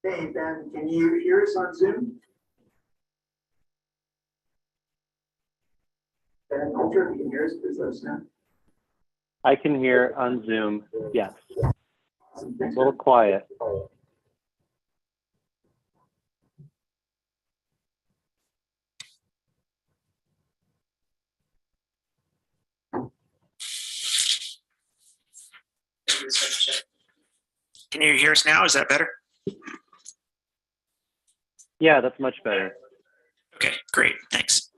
Hey, Ben, can you hear us on Zoom? Ben, Ultra, if you can hear us, please let us know. I can hear on Zoom, yes. Awesome. A Thanks, little quiet. Can you hear us now? Is that better? Yeah, that's much better. Okay, great. Thanks.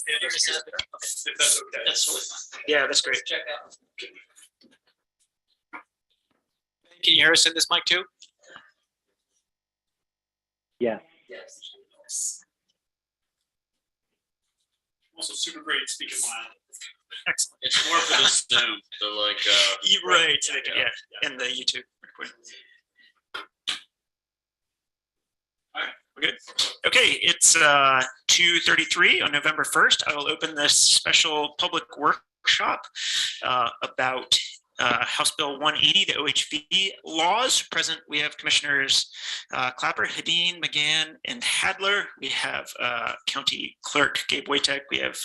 If that's okay. That's totally fine. Yeah, that's great. Check out. Can you hear us in this mic too? Yes. Yes. Also super great speaking loud. Excellent. It's more for the Zoom, so like Right. Yeah. And the YouTube recording. All right, we're good. Okay, it's 2:33 on November 1st. I will open this special public workshop about House Bill 180, the OHV laws. Present, we have Commissioners Clapper, Hedin, McGann, and Hadler. We have County Clerk Gabe Wojtek. We have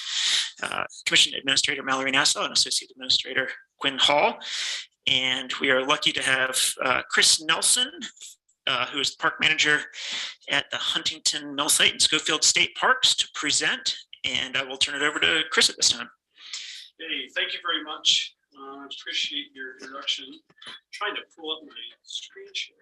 Commission Administrator Mallory Nassau and Associate Administrator Quinn Hall. And we are lucky to have Chris Nelson, who is the Park Manager at the Huntington Mill Site and Schofield State Parks, to present. And I will turn it over to Chris at this time. Hey, thank you very much. Appreciate your introduction. I'm trying to pull up my screen share.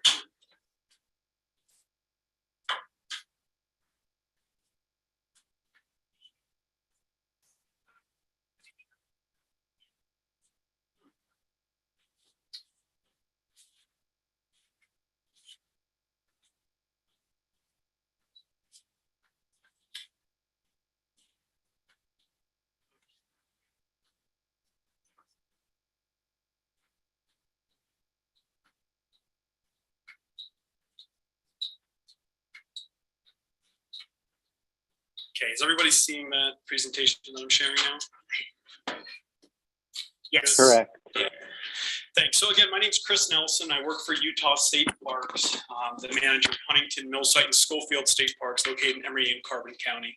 Okay, is everybody seeing that presentation that I'm sharing now? Yes. Correct. Yeah. Thanks. So again, my name is Chris Nelson. I work for Utah State Parks, the manager of Huntington Mill Site and Schofield State Parks located in Emory and Carbon County.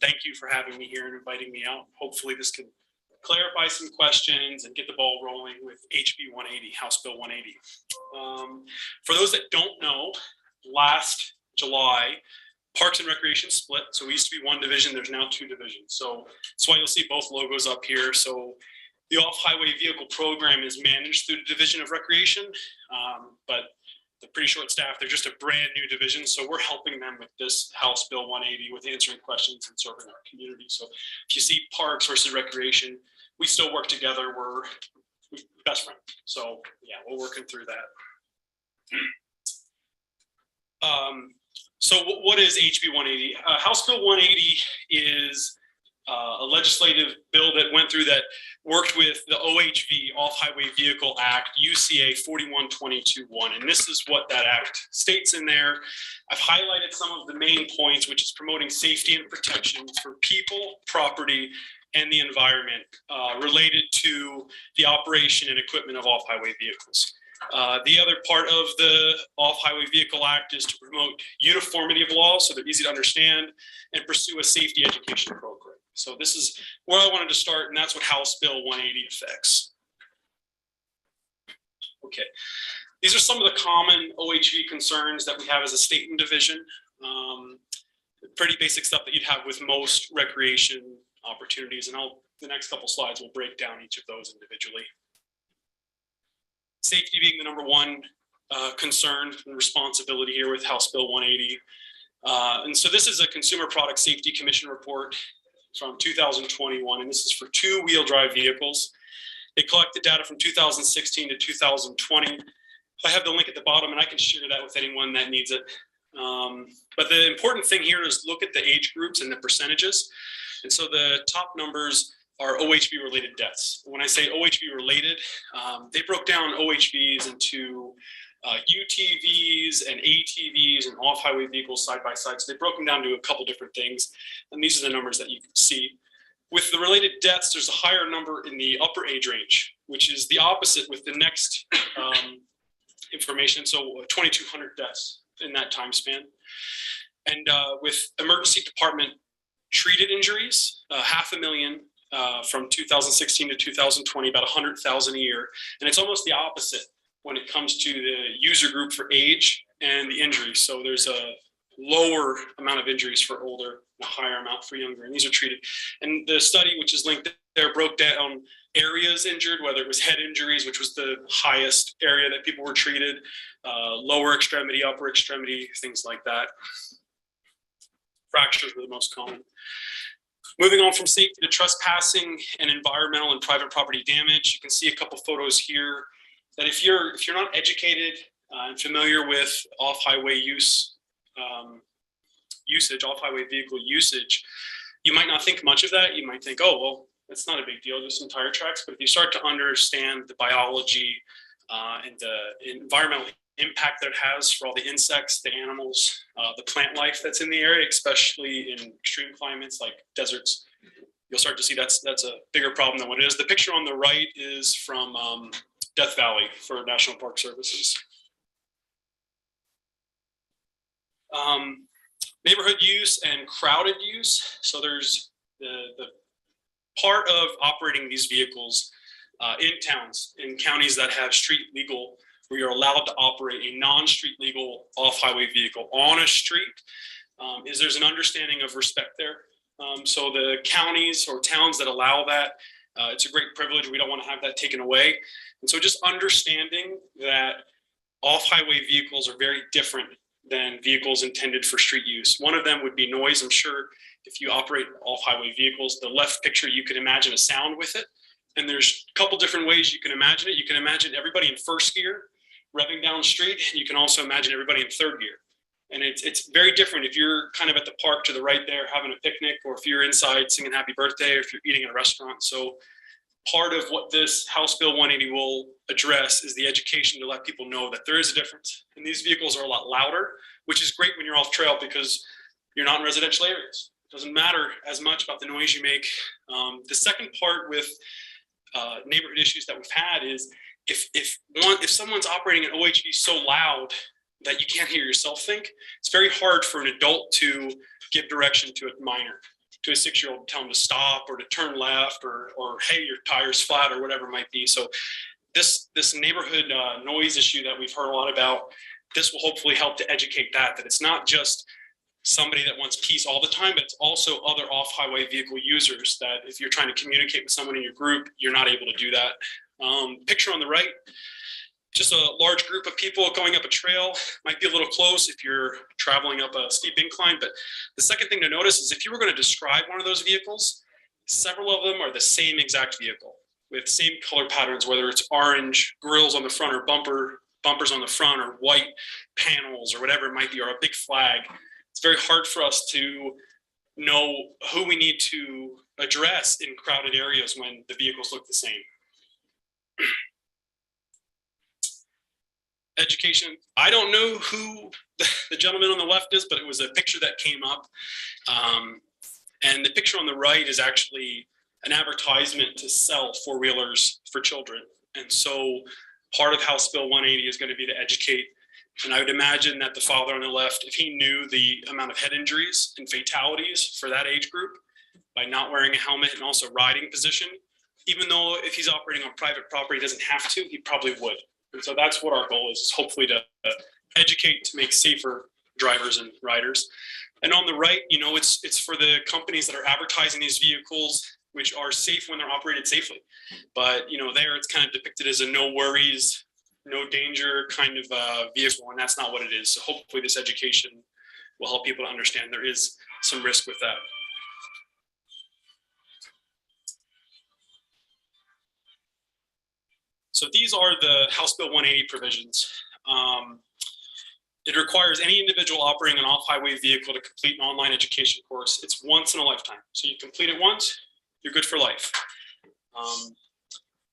Thank you for having me here and inviting me out. Hopefully this can clarify some questions and get the ball rolling with HB 180, House Bill 180. For those that don't know, last July, Parks and Recreation split. So we used to be one division, there's now two divisions. So that's why you'll see both logos up here. So the off-highway vehicle program is managed through the Division of Recreation, but they're pretty short staffed. They're just a brand new division. So we're helping them with this House Bill 180 with answering questions and serving our community. So if you see Parks versus Recreation, we still work together. We're best friends. So yeah, we're working through that. So what is HB 180? House Bill 180 is a legislative bill that went through that worked with the OHV, Off-Highway Vehicle Act, UCA 4122-1. And this is what that act states in there. I've highlighted some of the main points, which is promoting safety and protection for people, property, and the environment related to the operation and equipment of off-highway vehicles. The other part of the Off-Highway Vehicle Act is to promote uniformity of laws so they're easy to understand and pursue a safety education program. So this is where I wanted to start, and that's what House Bill 180 affects. Okay, these are some of the common OHV concerns that we have as a state and division. Pretty basic stuff that you'd have with most recreation opportunities, and the next couple slides will break down each of those individually. Safety being the number one concern and responsibility here with House Bill 180. And so this is a Consumer Product Safety Commission report from 2021, and this is for two-wheel drive vehicles. They collected data from 2016 to 2020. I have the link at the bottom, and I can share that with anyone that needs it. But the important thing here is look at the age groups and the percentages. And so the top numbers are OHV related deaths. When I say OHV related, they broke down OHVs into UTVs and ATVs and off-highway vehicles side by side. So they broke them down to a couple different things. And these are the numbers that you can see. With the related deaths, there's a higher number in the upper age range, which is the opposite with the next information. So 2,200 deaths in that time span. And with emergency department treated injuries, 500,000 from 2016 to 2020, about 100,000 a year. And it's almost the opposite when it comes to the user group for age and the injuries. So there's a lower amount of injuries for older, and a higher amount for younger, and these are treated. And the study, which is linked there, broke down areas injured, whether it was head injuries, which was the highest area that people were treated, lower extremity, upper extremity, things like that. Fractures were the most common. Moving on from safety to trespassing and environmental and private property damage, you can see a couple photos here that if you're not educated and familiar with off-highway usage, off-highway vehicle usage, you might not think much of that. You might think, oh, well, that's not a big deal, just some tire tracks. But if you start to understand the biology and the environmental impact that it has for all the insects, the animals, the plant life that's in the area, especially in extreme climates like deserts, you'll start to see that's a bigger problem than what it is. The picture on the right is from Death Valley for National Park Services. Neighborhood use and crowded use. So there's the part of operating these vehicles in towns, in counties that have street legal, where you're allowed to operate a non-street legal off-highway vehicle on a street, is there's an understanding of respect there. So the counties or towns that allow that, it's a great privilege. We don't want to have that taken away. And so just understanding that off-highway vehicles are very different than vehicles intended for street use. One of them would be noise. I'm sure if you operate off-highway vehicles, the left picture, you can imagine a sound with it. And there's a couple different ways you can imagine it. You can imagine everybody in first gear revving down the street. You can also imagine everybody in third gear. And it's very different if you're kind of at the park to the right there having a picnic, or if you're inside singing happy birthday, or if you're eating at a restaurant. So part of what this House Bill 180 will address is the education to let people know that there is a difference. And these vehicles are a lot louder, which is great when you're off trail because you're not in residential areas. It doesn't matter as much about the noise you make. The second part with neighborhood issues that we've had is if someone's operating an OHV so loud that you can't hear yourself think, it's very hard for an adult to give direction to a minor, to a 6-year-old, tell them to stop or to turn left or hey, your tire's flat or whatever it might be. So this neighborhood noise issue that we've heard a lot about, this will hopefully help to educate that it's not just somebody that wants peace all the time, but it's also other off-highway vehicle users that if you're trying to communicate with someone in your group, you're not able to do that. Picture on the right, just a large group of people going up a trail. Might be a little close if you're traveling up a steep incline, but the second thing to notice is if you were going to describe one of those vehicles, several of them are the same exact vehicle with same color patterns, whether it's orange grills on the front or bumpers on the front, or white panels or whatever it might be, or a big flag. It's very hard for us to know who we need to address in crowded areas when the vehicles look the same. Education. I don't know who the gentleman on the left is, but it was a picture that came up. And the picture on the right is actually an advertisement to sell four-wheelers for children. And so part of House Bill 180 is going to be to educate. And I would imagine that the father on the left, if he knew the amount of head injuries and fatalities for that age group by not wearing a helmet and also riding position, even though if he's operating on private property, he doesn't have to, he probably would. And so that's what our goal is hopefully to educate, to make safer drivers and riders. And on the right, you know, it's for the companies that are advertising these vehicles, which are safe when they're operated safely. But, you know, there it's kind of depicted as a no worries, no danger kind of vehicle, and that's not what it is. So hopefully this education will help people to understand there is some risk with that. So these are the House Bill 180 provisions. It requires any individual operating an off-highway vehicle to complete an online education course. It's once in a lifetime. So you complete it once, you're good for life.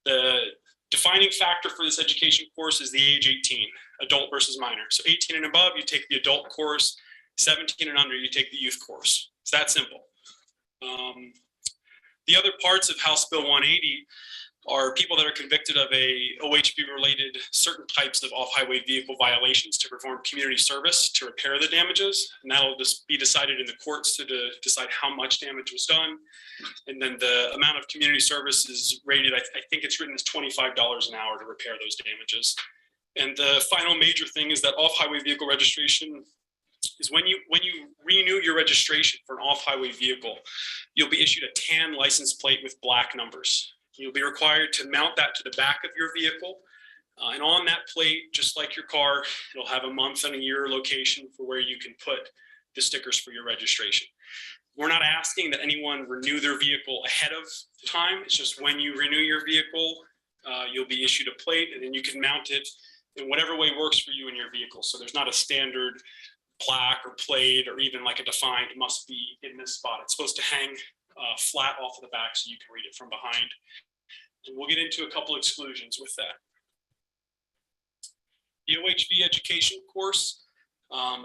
The Defining factor for this education course is the age 18, adult versus minor. So 18 and above, you take the adult course. 17 and under, you take the youth course. It's that simple. The other parts of House Bill 180 are people that are convicted of a OHV related certain types of off-highway vehicle violations to perform community service to repair the damages. And that'll just be decided in the courts to decide how much damage was done. And then the amount of community service is rated, I think it's written as $25 an hour to repair those damages. And the final major thing is that off-highway vehicle registration is when you renew your registration for an off-highway vehicle, you'll be issued a tan license plate with black numbers. You'll be required to mount that to the back of your vehicle. And on that plate, just like your car, it'll have a month and a year location for where you can put the stickers for your registration. We're not asking that anyone renew their vehicle ahead of time. It's just when you renew your vehicle, you'll be issued a plate and then you can mount it in whatever way works for you in your vehicle. So there's not a standard plaque or plate or even like a defined must be in this spot. It's supposed to hang flat off of the back so you can read it from behind. And we'll get into a couple exclusions with that. The OHV education course,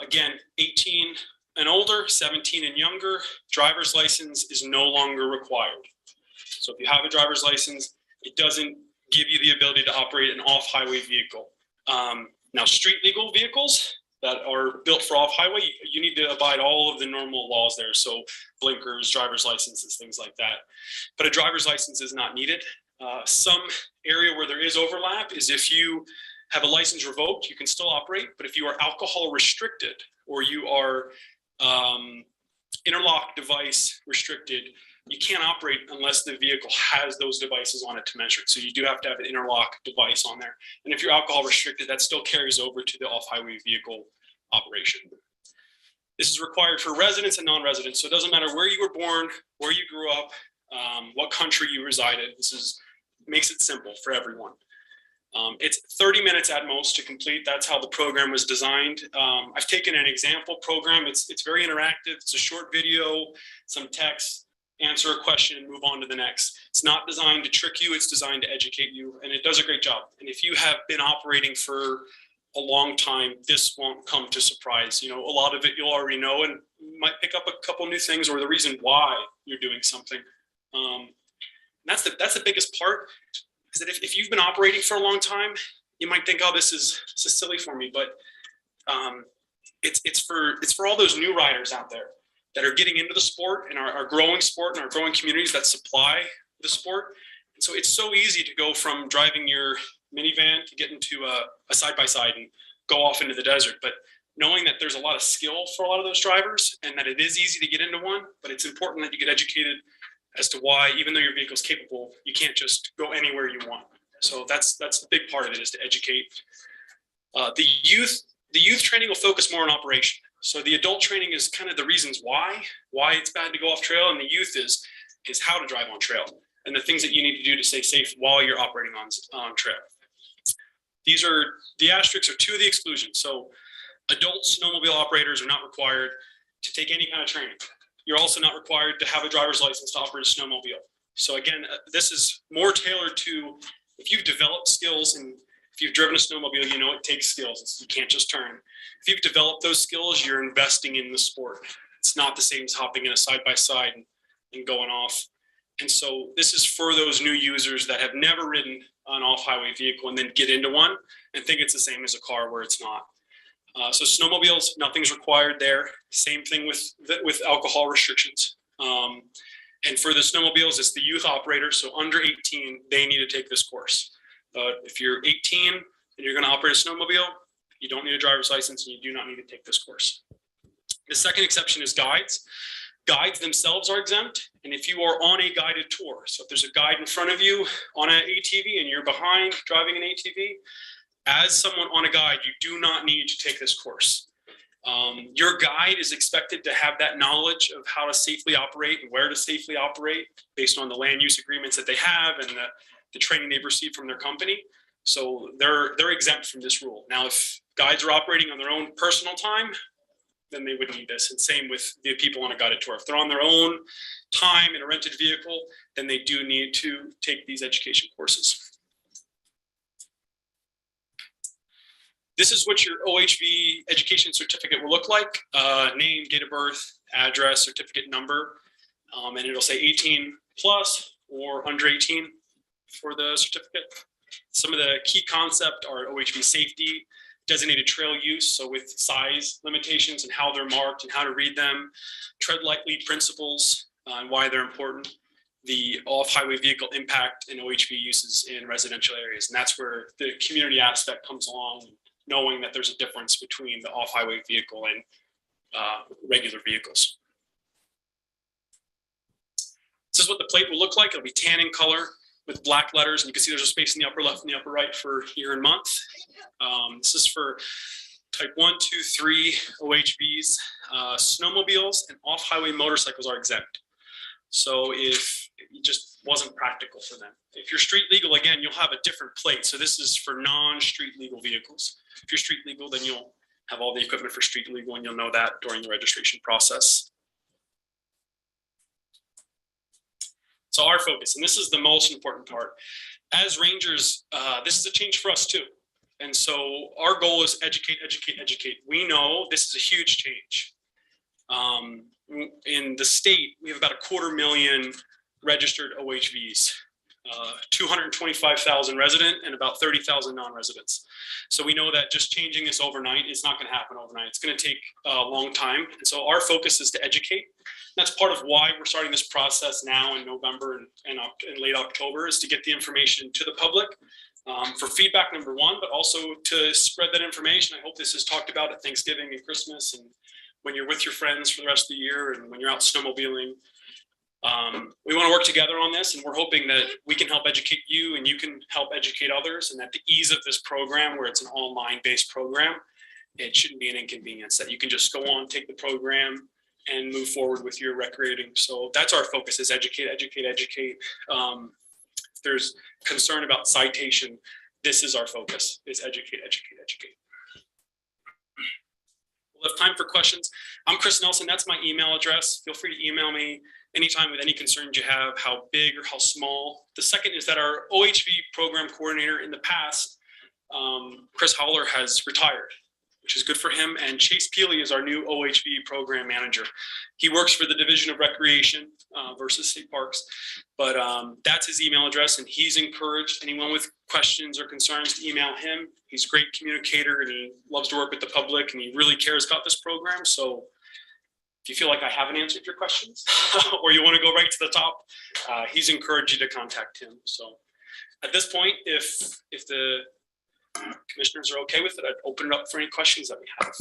again, 18 and older, 17 and younger, driver's license is no longer required. So if you have a driver's license, it doesn't give you the ability to operate an off-highway vehicle. Now, street legal vehicles that are built for off-highway, you need to abide all of the normal laws there. So blinkers, driver's licenses, things like that. But a driver's license is not needed. Some area where there is overlap is if you have a license revoked, you can still operate. But if you are alcohol restricted or you are interlock device restricted, you can't operate unless the vehicle has those devices on it to measure it. So you do have to have an interlock device on there. And if you're alcohol restricted, that still carries over to the off-highway vehicle operation. This is required for residents and non-residents. So it doesn't matter where you were born, where you grew up, what country you resided. Makes it simple for everyone. It's 30 minutes at most to complete. That's how the program was designed. I've taken an example program. It's very interactive. It's a short video, some text, answer a question, and move on to the next. It's not designed to trick you. It's designed to educate you, and it does a great job. And if you have been operating for a long time, this won't come to surprise. You know, a lot of it you'll already know, and you might pick up a couple new things or the reason why you're doing something. That's the biggest part. Is that if you've been operating for a long time, you might think, oh, this is silly for me, but it's for all those new riders out there that are getting into the sport and are growing sport and are growing communities that supply the sport. And so it's so easy to go from driving your minivan to get into a side-by-side and go off into the desert. But knowing that there's a lot of skill for a lot of those drivers and that it is easy to get into one, but it's important that you get educated as to why, even though your vehicle is capable, you can't just go anywhere you want. So that's the big part of it, is to educate. The youth training will focus more on operation. So the adult training is kind of the reasons why it's bad to go off trail, and the youth is how to drive on trail and the things that you need to do to stay safe while you're operating on trail. These are the asterisks are two of the exclusions. So adult snowmobile operators are not required to take any kind of training. You're also not required to have a driver's license to operate a snowmobile. So again, this is more tailored to if you've developed skills, and if you've driven a snowmobile, you know it takes skills. You can't just turn. If you've developed those skills, you're investing in the sport. It's not the same as hopping in a side-by-side and going off. And so this is for those new users that have never ridden an off-highway vehicle and then get into one and think it's the same as a car where it's not. So snowmobiles, nothing's required there. Same thing with alcohol restrictions. And for the snowmobiles, it's the youth operator. So under 18, they need to take this course. If you're 18 and you're going to operate a snowmobile, you don't need a driver's license and you do not need to take this course. The second exception is guides. Guides themselves are exempt. And if you are on a guided tour, so if there's a guide in front of you on an ATV and you're behind driving an ATV, as someone on a guide, you do not need to take this course. Your guide is expected to have that knowledge of how to safely operate and where to safely operate based on the land use agreements that they have and the training they've received from their company. So they're exempt from this rule. Now, if guides are operating on their own personal time, then they would need this. And same with the people on a guided tour. If they're on their own time in a rented vehicle, then they do need to take these education courses. This is what your OHV education certificate will look like. Name, date of birth, address, certificate number, and it'll say 18 plus or under 18 for the certificate. Some of the key concepts are OHV safety, designated trail use, so with size limitations and how they're marked and how to read them, tread lightly principles and why they're important, the off-highway vehicle impact and OHV uses in residential areas. And that's where the community aspect comes along, knowing that there's a difference between the off-highway vehicle and regular vehicles. This is what the plate will look like. It'll be tan in color with black letters, and you can see there's a space in the upper left and the upper right for year and month. This is for type 1, 2, 3 OHVs. Snowmobiles and off-highway motorcycles are exempt. So if it just wasn't practical for them. If you're street legal, again, you'll have a different plate. So this is for non-street legal vehicles. If you're street legal, then you'll have all the equipment for street legal, and you'll know that during the registration process. So our focus, and this is the most important part, as rangers, this is a change for us too. And so our goal is educate, educate, educate. We know this is a huge change. In the state, we have about 250,000 registered OHVs, 225,000 resident and about 30,000 non-residents. So we know that just changing this overnight is not going to happen overnight. It's going to take a long time. And so our focus is to educate. That's part of why we're starting this process now in November and late October, is to get the information to the public for feedback, number one, but also to spread that information. I hope this is talked about at Thanksgiving and Christmas, and when you're with your friends for the rest of the year, and when you're out snowmobiling. We want to work together on this, and we're hoping that we can help educate you and you can help educate others, and that the ease of this program, where it's an online-based program, it shouldn't be an inconvenience, that you can just go on, take the program, and move forward with your recreating. So that's our focus, is educate, educate, educate. If there's concern about citation, this is our focus, is educate, educate, educate. We'll have time for questions. I'm Chris Nelson, that's my email address. Feel free to email me anytime with any concerns you have, how big or how small. The second is that our OHV program coordinator in the past, Chris Howler, has retired, which is good for him. And Chase Peely is our new OHV program manager. He works for the Division of Recreation versus State Parks, but that's his email address, and he's encouraged anyone with questions or concerns to email him. He's a great communicator, and he loves to work with the public, and he really cares about this program. So if you feel like I haven't answered your questions or you want to go right to the top, he's encouraged you to contact him. So at this point, if the commissioners are okay with it, I'd open it up for any questions that we have.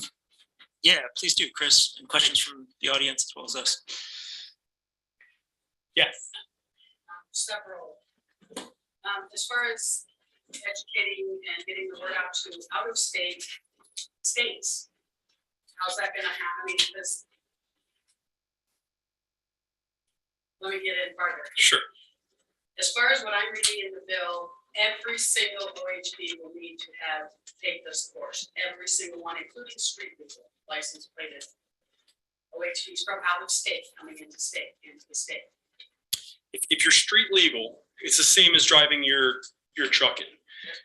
Yeah, please do, Chris. And questions from the audience as well as us. Yes. Several. As far as educating and getting the word out to out-of-state states, how's that going to happen? I mean, this. Let me get in farther. Sure. As far as what I'm reading in the bill, every single OHV will need to take this course. Every single one, including street legal license plated OHVs from out of state coming into the state. If you're street legal, it's the same as driving your truck in.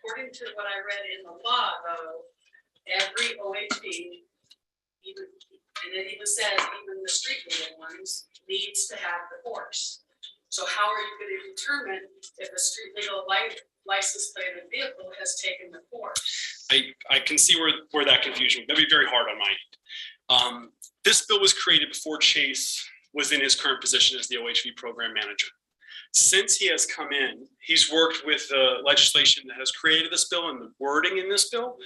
According to what I read in the law, though, every OHV, and it even says even the street legal ones, needs to have the course. So how are you going to determine if a street legal license plated vehicle has taken the course? I can see where that confusion, that'd be very hard on my end. This bill was created before Chase was in his current position as the OHV program manager. Since he has come in, he's worked with the legislation that has created this bill and the wording in this bill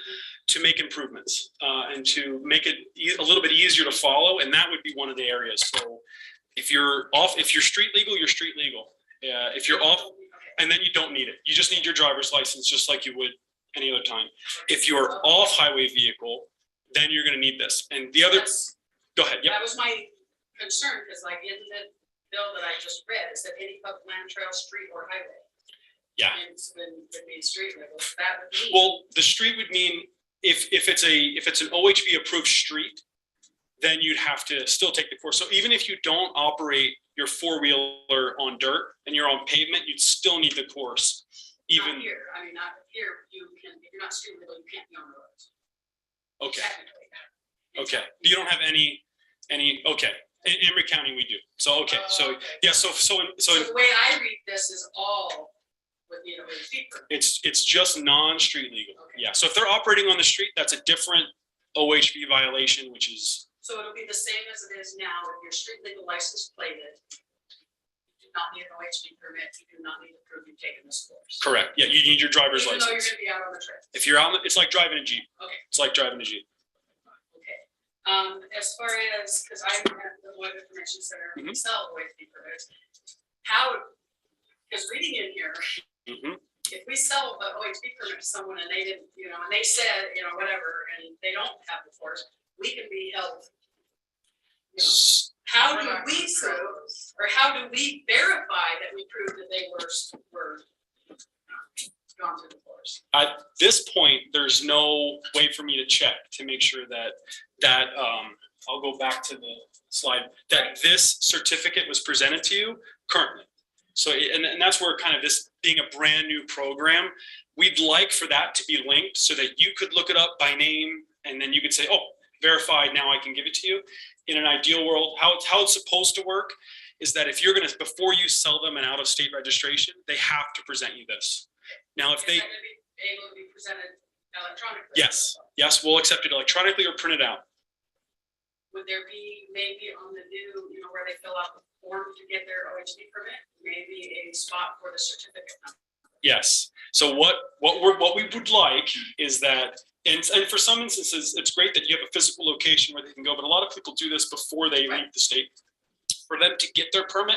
to make improvements and to make it a little bit easier to follow. And that would be one of the areas. So if you're street legal, you're street legal. If you're off, and then you don't need it. You just need your driver's license, just like you would any other time. If you're off highway vehicle, then you're going to need this. And the other, go ahead. Yep. That was my concern, because like in the bill that I just read, is that any public land, trail, street, or highway. Yeah. And so then would be street legal. That would mean. Well, the street would mean if it's an OHV approved street, then you'd have to still take the course. So even if you don't operate your four-wheeler on dirt and you're on pavement, you'd still need the course. Even not here. I mean, not here. You can, if you're not street legal, you can't be on the roads. Okay, technically. okay. You don't have any, okay. In Emery County, we do. So, okay, so, Okay. yeah, so The way I read this is all with the OHV permit. it's just non-street legal. Okay. Yeah, so if they're operating on the street, that's a different OHV violation, which is, So it'll be the same as it is now, if your street legal license plated. You do not need an OHV permit, you do not need to prove you've taken this course. correct. Yeah, you need your driver's Even though you're license. gonna be out on the trip. If you're out, it's like driving a Jeep. Okay. It's like driving a Jeep. Okay, as far as, because I'm at the Lloyd Information Center, we Mhm. sell OHV permits. How, because reading in here, Mhm. if we sell an OHV permit to someone and they didn't, and they said, whatever, and they don't have the force, we can be held. How do we prove, or how do we verify that we prove that they were gone through the force? At this point, there's no way for me to check to make sure that I'll go back to the slide, that this certificate was presented to you currently. So, and that's where kind of this being a brand new program, we'd like for that to be linked so that you could look it up by name and then you could say, oh, verified, now I can give it to you. In an ideal world, how it's supposed to work is that if you're gonna, before you sell them an out-of-state registration, they have to present you this. Now, if Is they, that gonna be able to be presented electronically? yes, we'll accept it electronically or print it out. Would there be maybe on the new, where they fill out the form to get their OHV permit, maybe a spot for the certificate number? Yes. So what we would like is that, and for some instances, it's great that you have a physical location where they can go, but a lot of people do this before they leave the state. For them to get their permit,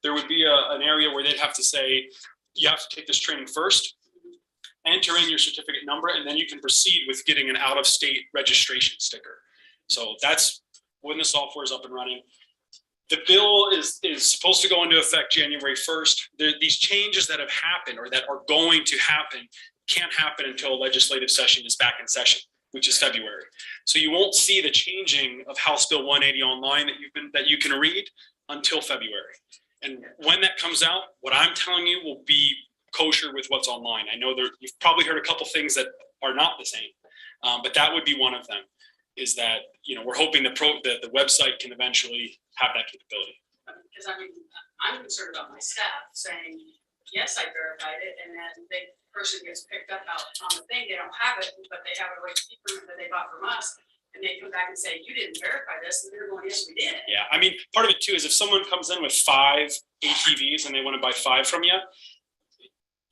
there would be an area where they'd have to say, you have to take this training first, enter in your certificate number, and then you can proceed with getting an out-of-state registration sticker. So that's when the software is up and running. The bill is supposed to go into effect January 1st. These changes that have happened or that are going to happen can't happen until legislative session is back in session, which is February. So you won't see the changing of House Bill 180 online that you can read until February. And when that comes out, what I'm telling you will be kosher with what's online. I know you've probably heard a couple things that are not the same, but that would be one of them. Is that we're hoping the website can eventually have that capability. Because I'm concerned about my staff saying, yes, I verified it, and then the person gets picked up out on the thing, they don't have it, but they have a OHV permit that they bought from us, and they come back and say, you didn't verify this, and they're going, yes, we did. Yeah, I mean, part of it too is if someone comes in with 5 ATVs and they want to buy 5 from you,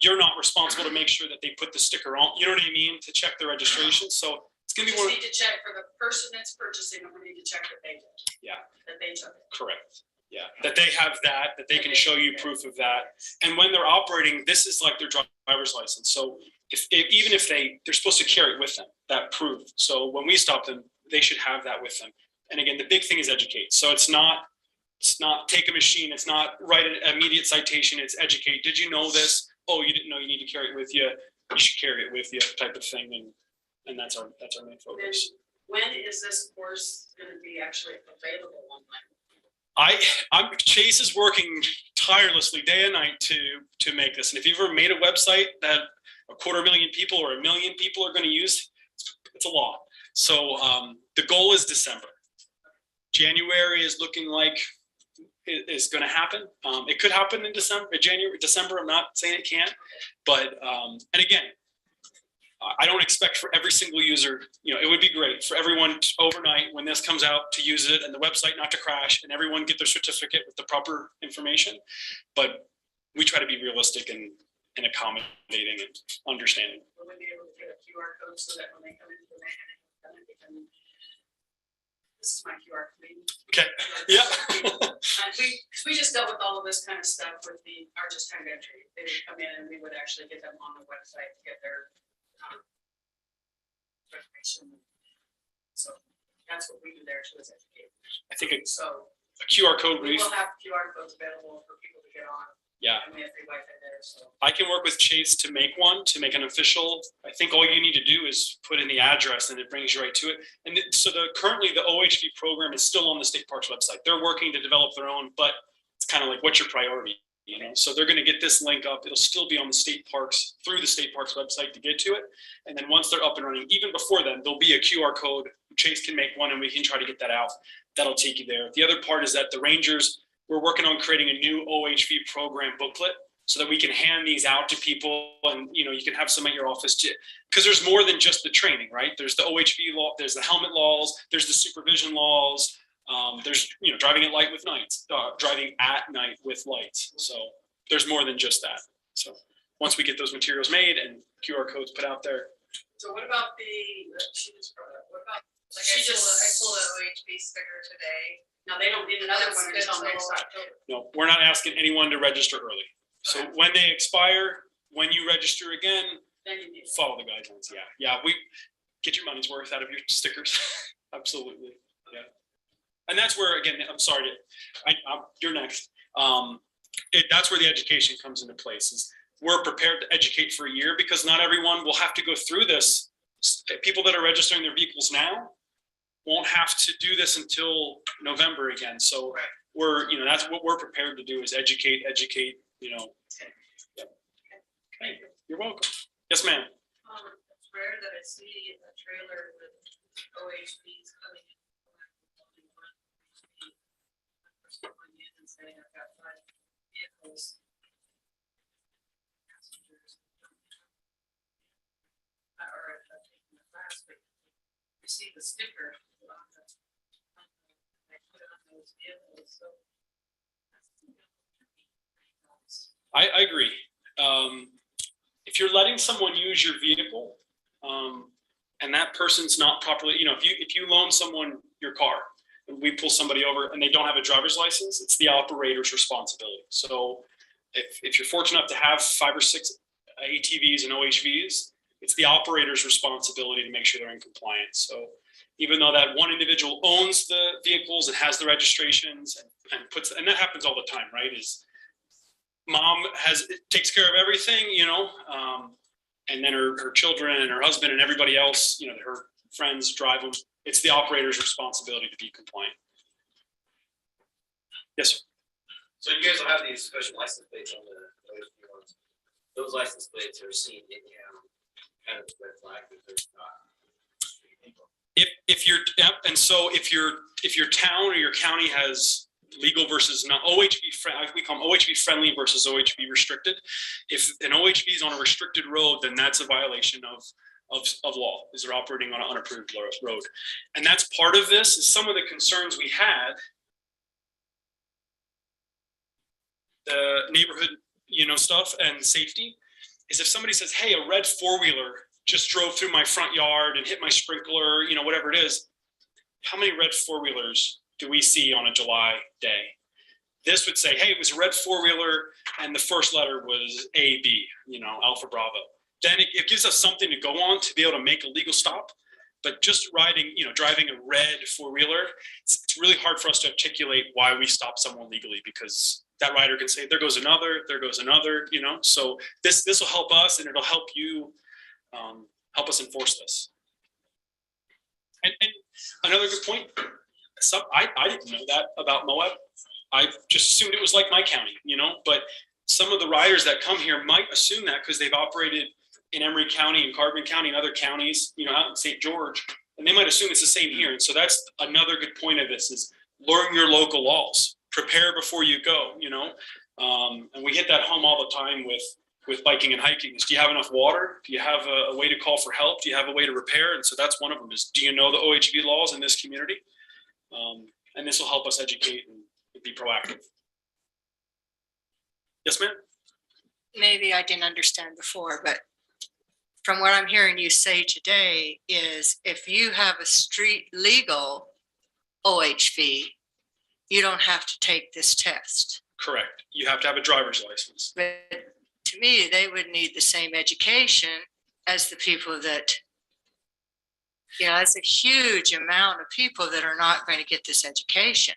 you're not responsible to make sure that they put the sticker on, you know what I mean, to check the registration. So it's gonna be We more. need to check for the person that's purchasing it, we need to check that they did. Yeah. That they took it. Correct. Yeah, that they have that they can show you proof of that. And when they're operating, this is like their driver's license. So even if they're supposed to carry it with them, that proof. So when we stop them, they should have that with them. And again, the big thing is educate. So it's not take a machine. It's not write an immediate citation. It's educate. Did you know this? Oh, you didn't know you need to carry it with you. You should carry it with you, type of thing. And that's our main focus. When is this course going to be actually available online? Chase is working tirelessly day and night to make this. And if you've ever made a website that 250,000 people or 1 million people are going to use, it's a lot. So the goal is December. January is looking like it is going to happen. It could happen in December. I'm not saying it can't, but and again, I don't expect for every single user, it would be great for everyone overnight when this comes out to use it and the website not to crash and everyone get their certificate with the proper information. But we try to be realistic and accommodating and understanding. Will we be able to get a QR code so that when they come into the they can, this is my QR code. Okay. Yeah. Because we just dealt with all of this kind of stuff with our just time entry. They would come in and we would actually get them on the website to get their information. So that's what we do there to educate. I think it's So a QR code. we will have QR codes available for people to get on. Yeah. And we have free Wi-Fi there. So I can work with Chase to make an official. I think all you need to do is put in the address and it brings you right to it. And so currently the OHV program is still on the state parks website. They're working to develop their own, but it's kind of like, what's your priority? You know, so they're going to get this link up. It'll still be on the state parks, through the state parks website to get to it. And then once they're up and running, even before then, there'll be a QR code. Chase can make one and we can try to get that out. That'll take you there. The other part is that the Rangers, we're working on creating a new OHV program booklet so that we can hand these out to people, and you know, you can have some at your office too, because there's more than just the training, right? There's the OHV law, there's the helmet laws, there's the supervision laws, there's, you know, driving at night with lights. So there's more than just that. So once we get those materials made and QR codes put out there. So what about she just brought up, what about, like I pulled an OHV sticker today. No, they don't get another one until next October. No, we're not asking anyone to register early. So when they expire, when you register again, Then you need. follow the guidelines. Yeah, we get your money's worth out of your stickers. Absolutely. Yeah. And that's where, again, I'm sorry you're next. That's where the education comes into place. Is we're prepared to educate for a year, because not everyone will have to go through this. People that are registering their vehicles now won't have to do this until November again. So we're, you know, that's what we're prepared to do, is educate, you know. Yeah. Okay. You're welcome. Yes, ma'am. It's rare that I see a trailer with OHVs coming in. And saying I've got 5 vehicles. Passengers. Or if I'm taking the class, but you see the sticker. I put on those vehicles, so. I agree. If you're letting someone use your vehicle, and that person's not properly, you know, if you loan someone your car and we pull somebody over and they don't have a driver's license, it's the operator's responsibility. So if you're fortunate enough to have 5 or 6 ATVs and OHVs, it's the operator's responsibility to make sure they're in compliance. So even though that one individual owns the vehicles and has the registrations and that happens all the time, right? Is mom takes care of everything, you know, and then her children and her husband and everybody else, you know, her friends drive them. It's the operator's responsibility to be compliant. Yes, sir. So you guys will have these special license plates on the OHV ones. Those license plates are seen in town, kind of red flag if there's not. If you're, and so if your town or your county has legal versus not OHV, we call them OHV friendly versus OHV restricted. If an OHV is on a restricted road, then that's a violation of law, is they're operating on an unapproved road. And that's part of this, is some of the concerns we had. The neighborhood, you know, stuff and safety is if somebody says, hey, a red 4-wheeler just drove through my front yard and hit my sprinkler, you know, whatever it is. How many red 4-wheelers do we see on a July day? This would say, hey, it was a red 4-wheeler and the first letter was AB, you know, Alpha Bravo. Then it gives us something to go on to be able to make a legal stop. But just riding, you know, driving a red 4-wheeler, it's really hard for us to articulate why we stop someone legally, because that rider can say, there goes another, you know. So this will help us, and it'll help you, help us enforce this. And another good point, I didn't know that about Moab. I just assumed it was like my county, you know, but some of the riders that come here might assume that because they've operated in Emery County and Carbon County and other counties, you know, out in St. George, and they might assume it's the same here. And so that's another good point of this, is learn your local laws, prepare before you go, you know. And we hit that home all the time with biking and hiking is, do you have enough water? Do you have a way to call for help? Do you have a way to repair? And so that's one of them, is, do you know the OHV laws in this community? And this will help us educate and be proactive. Yes, ma'am. Maybe I didn't understand before, but from what I'm hearing you say today is, if you have a street legal OHV, you don't have to take this test. Correct. You have to have a driver's license. But to me, they would need the same education as the people that, you know, that's a huge amount of people that are not going to get this education.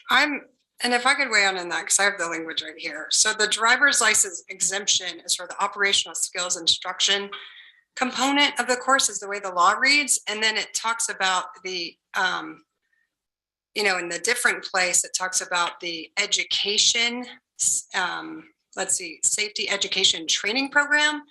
And if I could weigh in on that, because I have the language right here. So the driver's license exemption is for the operational skills instruction component of the course, is the way the law reads. And then it talks about the, you know, in the different place, it talks about the education let's see, safety education training program.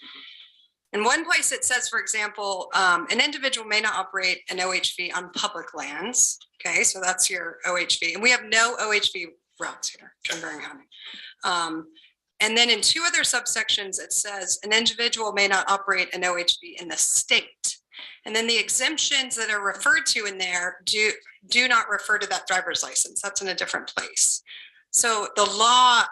In one place it says, for example, an individual may not operate an OHV on public lands. Okay, so that's your OHV. And we have no OHV routes here in Bergen County. And then in two other subsections, it says an individual may not operate an OHV in the state. And then the exemptions that are referred to in there do not refer to that driver's license. That's in a different place. So the law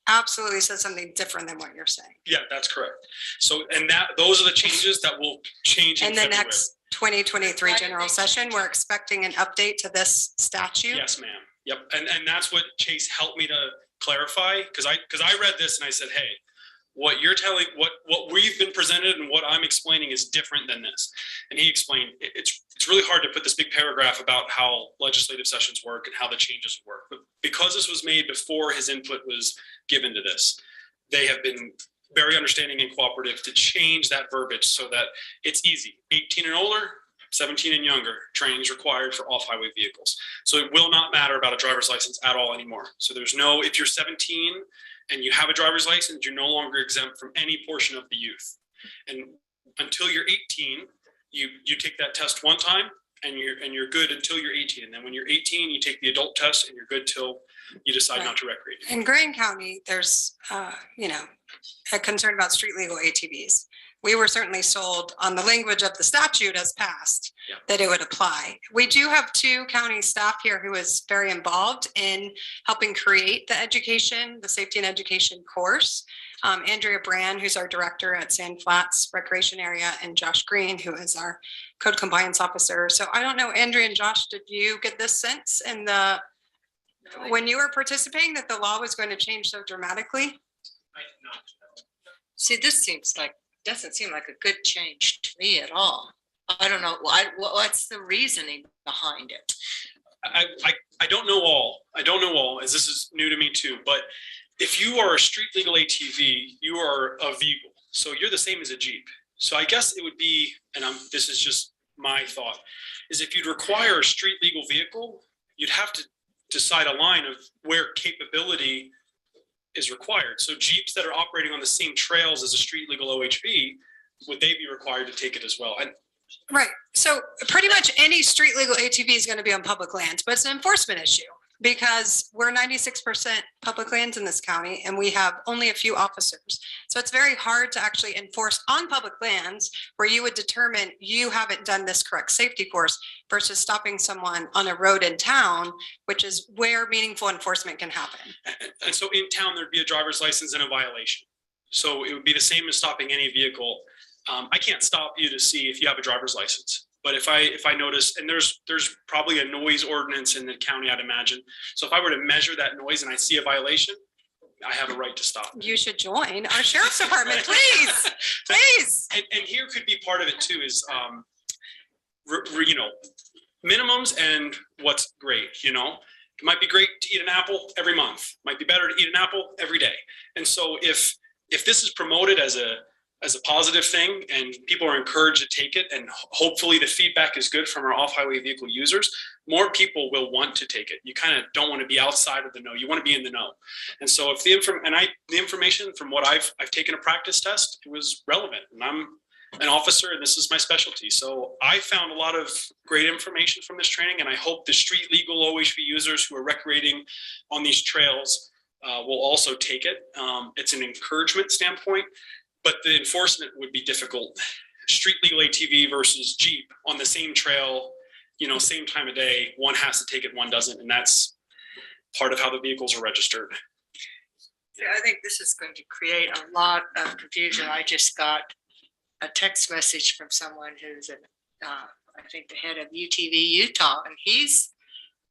absolutely says something different than what you're saying. Yeah, that's correct. So, and those are the changes that will change in In the February. next 2023 general session, we're expecting an update to this statute. Yes, ma'am. Yep. And that's what Chase helped me to clarify, because I read this and I said, hey, what you're telling, what we've been presented and what I'm explaining is different than this. And he explained it's really hard to put this big paragraph about how legislative sessions work and how the changes work. But because this was made before his input was given to this, they have been very understanding and cooperative to change that verbiage so that it's easy. 18 and older, 17 and younger, training is required for off-highway vehicles. So it will not matter about a driver's license at all anymore. So there's no, if you're 17 and you have a driver's license, you're no longer exempt from any portion of the youth. And until you're 18, you take that test one time and you're good until you're 18. And then when you're 18, you take the adult test and you're good till you decide Right. not to recreate. In Greene County, there's, a concern about street legal ATVs. We were certainly sold on the language of the statute as passed, Yeah. that it would apply. We do have two county staff here who is very involved in helping create the safety and education course. Andrea Brand, who's our director at Sand Flats Recreation Area, and Josh Green, who is our code compliance officer. So I don't know, Andrea and Josh, did you get this sense when you were participating that the law was going to change so dramatically? See, this doesn't seem like a good change to me at all. I don't know, what's the reasoning behind it? I don't know all, as this is new to me too, but if you are a street legal ATV, you are a vehicle. So you're the same as a Jeep. So I guess it would be, and this is just my thought, is if you'd require a street legal vehicle, you'd have to decide a line of where capability is required. So Jeeps that are operating on the same trails as a street legal OHV, would they be required to take it as well? Right. So pretty much any street legal ATV is going to be on public lands, but it's an enforcement issue because we're 96% public lands in this county and we have only a few officers. So it's very hard to actually enforce on public lands where you would determine you haven't done this correct safety course versus stopping someone on a road in town, which is where meaningful enforcement can happen. And so in town, there'd be a driver's license and a violation. So it would be the same as stopping any vehicle. I can't stop you to see if you have a driver's license. But if I notice, and there's probably a noise ordinance in the county, I'd imagine. So if I were to measure that noise and I see a violation, I have a right to stop. You should join our sheriff's department, please, please. And here could be part of it too is, minimums and what's great, It might be great to eat an apple every month. Might be better to eat an apple every day. And so if this is promoted as a positive thing and people are encouraged to take it and hopefully the feedback is good from our off-highway vehicle users, more people will want to take it. You kind of don't want to be outside of the know. You want to be in the know. And so if the information from what I've taken a practice test, it was relevant and I'm an officer and this is my specialty. So I found a lot of great information from this training and I hope the street legal OHV users who are recreating on these trails will also take it. It's an encouragement standpoint. But the enforcement would be difficult. Street legal ATV versus Jeep on the same trail, same time of day, one has to take it, one doesn't. And that's part of how the vehicles are registered. Yeah, I think this is going to create a lot of confusion. I just got a text message from someone who's I think the head of UTV Utah, and he's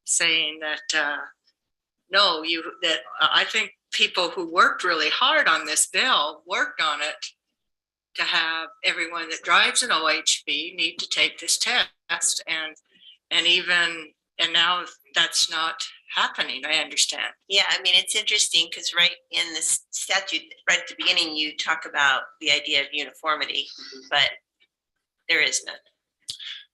saying that, I think people who worked really hard on this bill worked on it to have everyone that drives an OHV need to take this test and now that's not happening, I understand. Yeah, I mean, it's interesting because right in the statute, right at the beginning, you talk about the idea of uniformity, but there is none.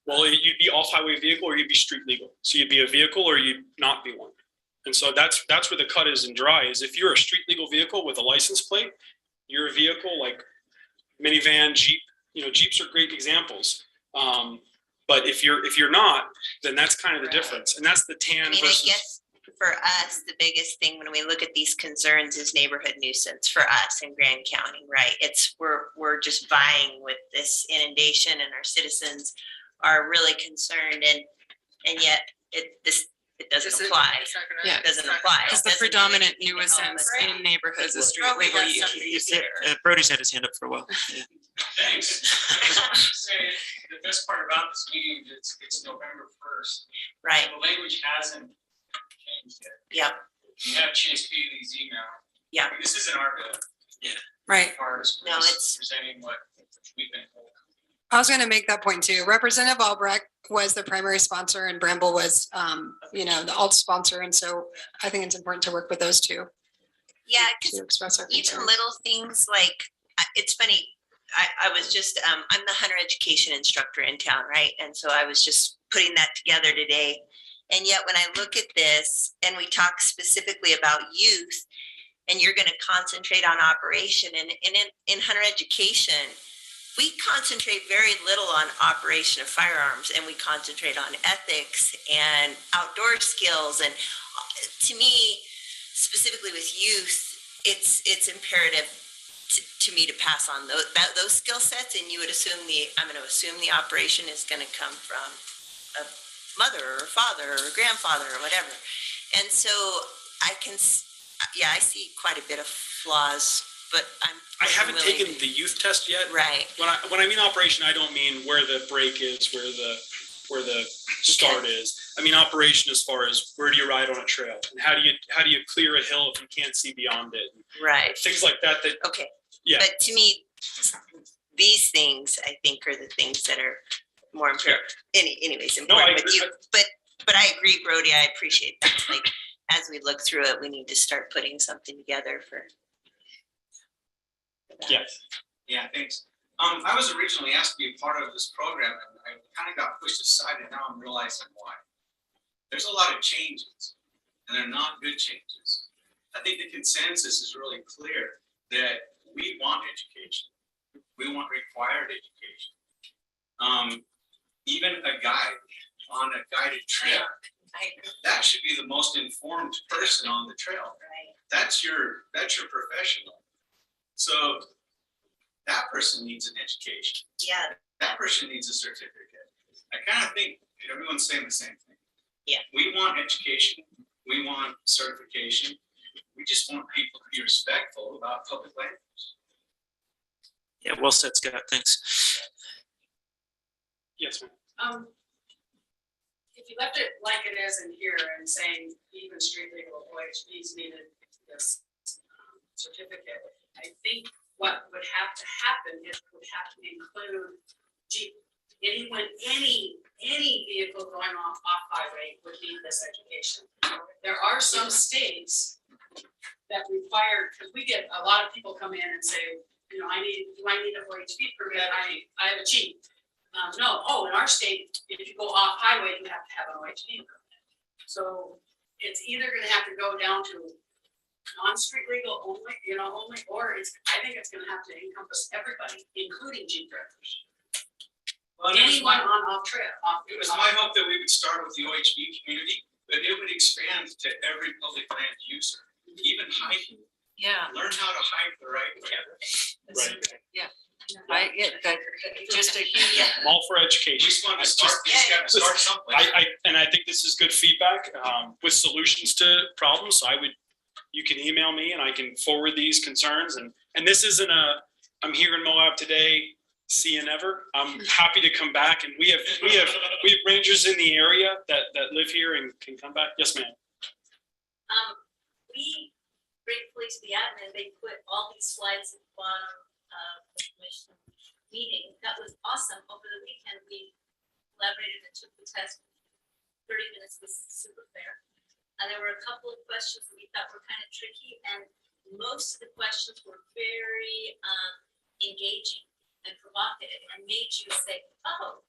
Well, you'd be off-highway vehicle or you'd be street legal. So you'd be a vehicle or you'd not be one. And so that's where the cut is and dry is if you're a street legal vehicle with a license plate, you're a vehicle like minivan, Jeep, Jeeps are great examples. But if you're not, then that's kind of the difference. And that's the tan I mean, versus. I guess for us, the biggest thing when we look at these concerns is neighborhood nuisance for us in Grand County, right? We're just vying with this inundation and our citizens are really concerned and yet it doesn't apply. Yeah. It doesn't apply. Because the It doesn't predominant mean we can all nuisance agree. in neighborhoods is street Well, we legal got use. something Brody's had his hand up for a while. Yeah. Thanks. Say, the best part about this meeting is it's November 1st. Right, The language hasn't changed yet. yep, You have Chase Peely's email. Yeah. This isn't our bill. Right. As far as No, it's- presenting what we've been told. I was going to make that point too. Representative Albrecht was the primary sponsor and Bramble was, the alt sponsor. And so I think it's important to work with those two yeah, because to express our even concerns. little things like, it's funny, I was just, I'm the hunter education instructor in town, right? And so I was just putting that together today. And yet when I look at this and we talk specifically about youth and you're going to concentrate on operation and in hunter education, we concentrate very little on operation of firearms and we concentrate on ethics and outdoor skills. And to me, specifically with youth, it's imperative to me to pass on those skill sets. And you would assume I'm going to assume the operation is going to come from a mother or father or grandfather or whatever. And so I see quite a bit of flaws, but I haven't willing- taken the youth test yet. Right. When I mean operation, I don't mean where the break is, where the start is. I mean operation as far as where do you ride on a trail and how do you clear a hill if you can't see beyond it? Right. Things like that. Okay. Yeah. But to me, these things I think are the things that are more important. Anyways, important with agree. you. But I agree, Brody. I appreciate that. Like as we look through it, we need to start putting something together for that. Yes. Yeah, thanks. I was originally asked to be a part of this program and I kind of got pushed aside and now I'm realizing why. There's a lot of changes and they're not good changes. I think the consensus is really clear that we want education. We want required education. Even a guide on a guided trip, that should be the most informed person on the trail. Right. That's your professional. So that person needs an education. Yeah. That person needs a certificate. I kind of think everyone's saying the same thing. Yeah. We want education. We want certification. We just want people to be respectful about public language. Yeah, well said, Scott. Thanks. Yes, ma'am. If you left it like it is in here and saying even street legal OHVs needed this certificate, I think what would have to happen is would have to include any vehicle going off highway would need this education. There are some states that require, because we get a lot of people come in and say, do I need an OHV permit? I have a Jeep. In our state, if you go off highway, you have to have an OHV permit. So it's either gonna have to go down to non-street legal only, or I think it's gonna have to encompass everybody, including Jeep drivers. Well, Anyone on off trail. it was my hope that we would start with the OHV community, but it would expand to every public land user, even hiking. Yeah. Learn how to hike the right way. Just a huge. I'm all for education. Just want I to start, you just gotta start someplace. I think this is good feedback with solutions to problems. You can email me and I can forward these concerns. And this isn't I'm here in Moab today, see you never. I'm happy to come back and we have rangers in the area that live here and can come back. Yes, ma'am. We gratefully to the admin, they put all these slides at the bottom of the commission meeting. That was awesome. Over the weekend, we collaborated and took the test. 30 minutes was super fair. There were a couple of questions that we thought were kind of tricky, and most of the questions were very engaging and provocative and made you say, oh,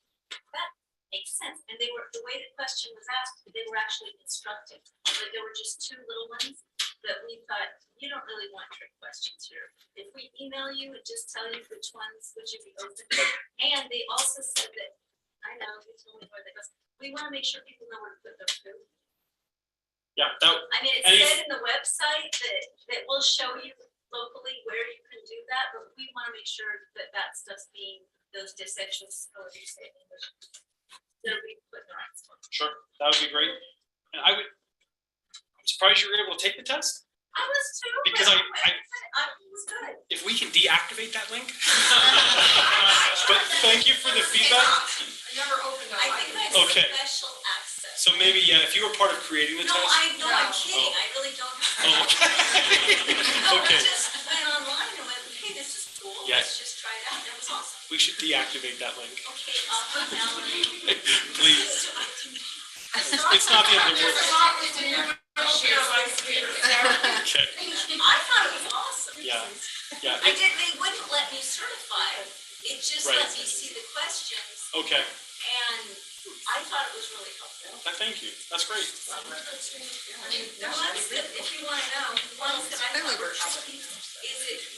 makes sense. And they were, the way the question was asked, they were actually instructive. Like there were just two little ones that we thought, you don't really want trick questions here. If we email you and just tell you which ones would you be open to? And they also said that, I know, you told me where that goes. We want to make sure people know where to put their food. Yeah, that, I mean, it Any- said in the website that will show you locally where you can do that, but we want to make sure that that stuff's being, those dissensions, however you say it in English, that we put in the right spot. sure, that would be great. And I'm surprised you were able to take the test. I was too. Because but I- it was good. If we can deactivate that link. But thank you for the feedback. I never opened it. I think that's Okay. special access. So maybe, yeah, if you were part of creating the No, test. I'm kidding. I really don't Oh, have. okay. No, we Okay. just went online and went, hey, this is cool. Yeah. Let's just try it out. That was awesome. We should deactivate that link. Okay, I'll put Mallory. Please. It's not the end of the world. Okay, I thought it was awesome. yeah, yeah, They wouldn't let me certify. It just Right. let me see the questions okay, and I thought it was really helpful. thank you, that's great. The ones that, if you want to know, the ones that I thought were tricky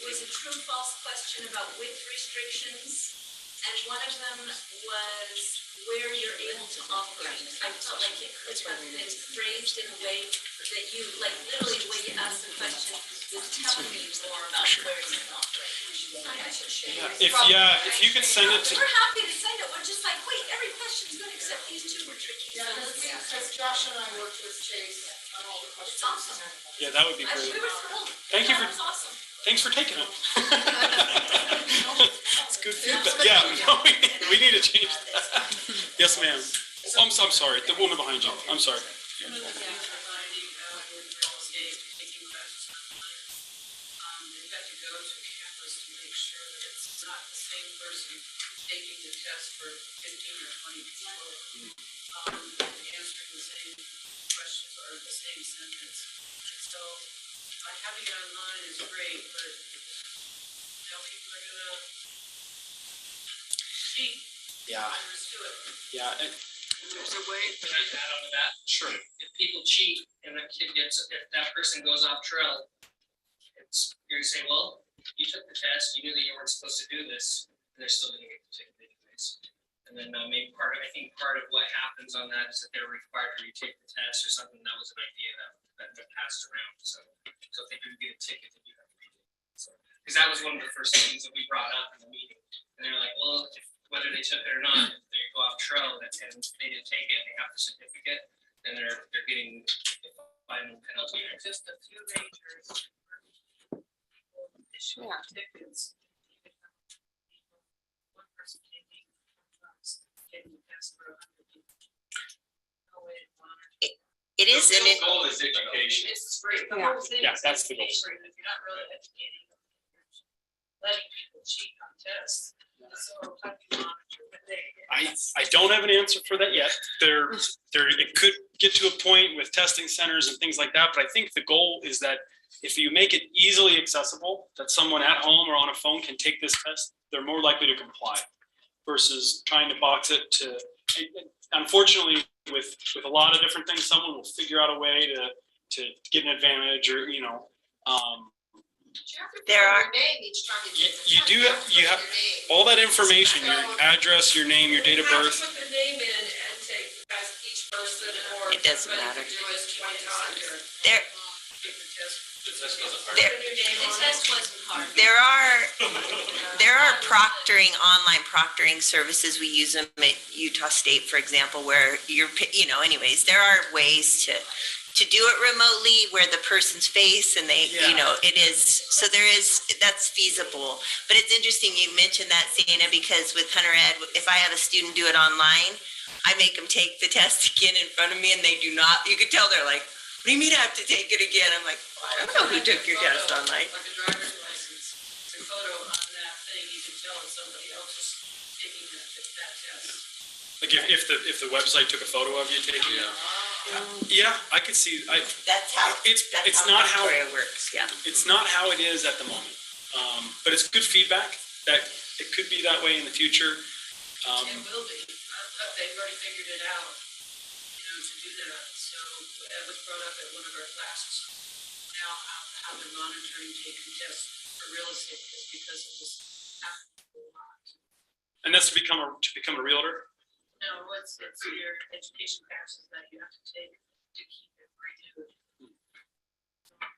was a true false question about width restrictions. And one of them was where you're able to operate. I felt like it could have been phrased in a way that you, like literally the way you asked the question was telling me more about where you can operate. I should share. If you could send it to, We're happy to send it. We're just like, wait, every question's good except these two were tricky. So Because Josh and I worked with Chase on all the it's questions. awesome. yeah, that would be We great. were thrilled. Thank you That for- was awesome. Thanks for taking it. It's good feedback, yeah, no, we need to change that. Yes, ma'am. I'm sorry, the woman behind you, I'm sorry. Taking the test for 15 or 20 people, answering the same questions or the same sentence. So having it online is great, but people are gonna cheat. Yeah, Let's do it. yeah, There's a way. Can I add on to that? sure. If people cheat and the kid gets, if that person goes off trail, you're gonna say, well, you took the test, you knew that you weren't supposed to do this, and they're still gonna get the ticket anyways. And then maybe I think part of what happens on that is that they're required to retake the test or something. That was an idea that passed around. So if they do get a ticket, then you have to retake it. So, because that was one of the first things that we brought up in the meeting. And they're like, well, whether they took it or not, if they go off trail and they didn't take it and they have the certificate, then they're getting the final penalty. Just a few majors. Issuing tickets. One person taking the test for 100 people. No way to monitor. It is, and it, The goal is education. It's great. The Yeah. whole thing Yeah, is that's the goal. education. If you're not really educating, you're letting people cheat on tests. So how do you monitor what they get? I don't have an answer for that yet. It could get to a point with testing centers and things like that, but I think the goal is that if you make it easily accessible, that someone at home or on a phone can take this test, they're more likely to comply versus trying to box it to, unfortunately, with a lot of different things, someone will figure out a way to get an advantage or, There are- Your name each time you take the you test. do have- to you put have- your name. all that information, your address, your name, your date of You have to birth. put the name in and take, ask each person or. It doesn't everybody matter. can do it 20 times or. There- Take the test. The test wasn't hard. There- Put your name The on it. test wasn't hard. there are online proctoring services. We use them at Utah State, for example, where anyways, there are ways to do it remotely where the person's face and they, it is, so that's feasible. But it's interesting you mentioned that, Sienna, because with Hunter Ed, if I have a student do it online, I make them take the test again in front of me and they do not, you could tell they're like, what do you mean I have to take it again? I'm like, I don't know who took your test online. Like a driver's license, it's a photo on that thing, you can tell it's somebody else is taking that test. Like if the website took a photo of you taking it. Yeah, I could see, That's how, it's that's not how, Victoria works, yeah. it's not how it is at the moment. But it's good feedback that it could be that way in the future. It will be. But they've already figured it out, to do that. So that was brought up at one of our classes. Now, how they're monitoring taking tests for real estate is because of this. And that's to become a realtor? No, it's your education classes that you have to take to keep it renewed. So, they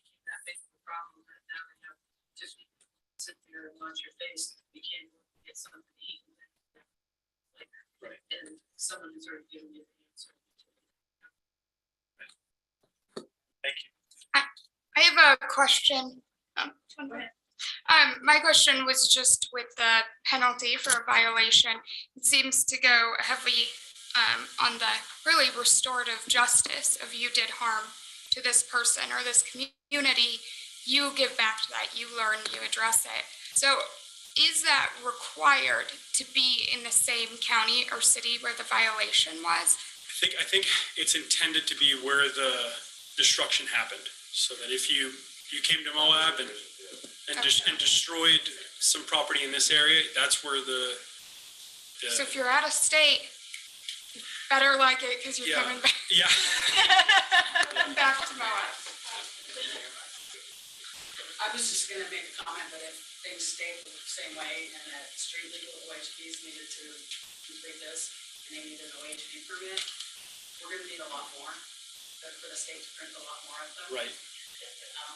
keep that big of a problem that now they have just sit there and watch your face. You can't get something to eat. And someone has already given you the answer. Thank you. I have a question. My question was just with the penalty for a violation. It seems to go heavily on the really restorative justice of you did harm to this person or this community. You give back to that. You learn, you address it. So is that required to be in the same county or city where the violation was? I think it's intended to be where the destruction happened, so that if you came to Moab and destroyed some property in this area, that's where the So if you're out of state, you better like it because you're coming back. Yeah. Back to Moab. I was just gonna make a comment that if things stay the same way and that street legal OHVs needed to complete this and they need an OHV permit, we're gonna need a lot more, for the state to print a lot more of them. Right.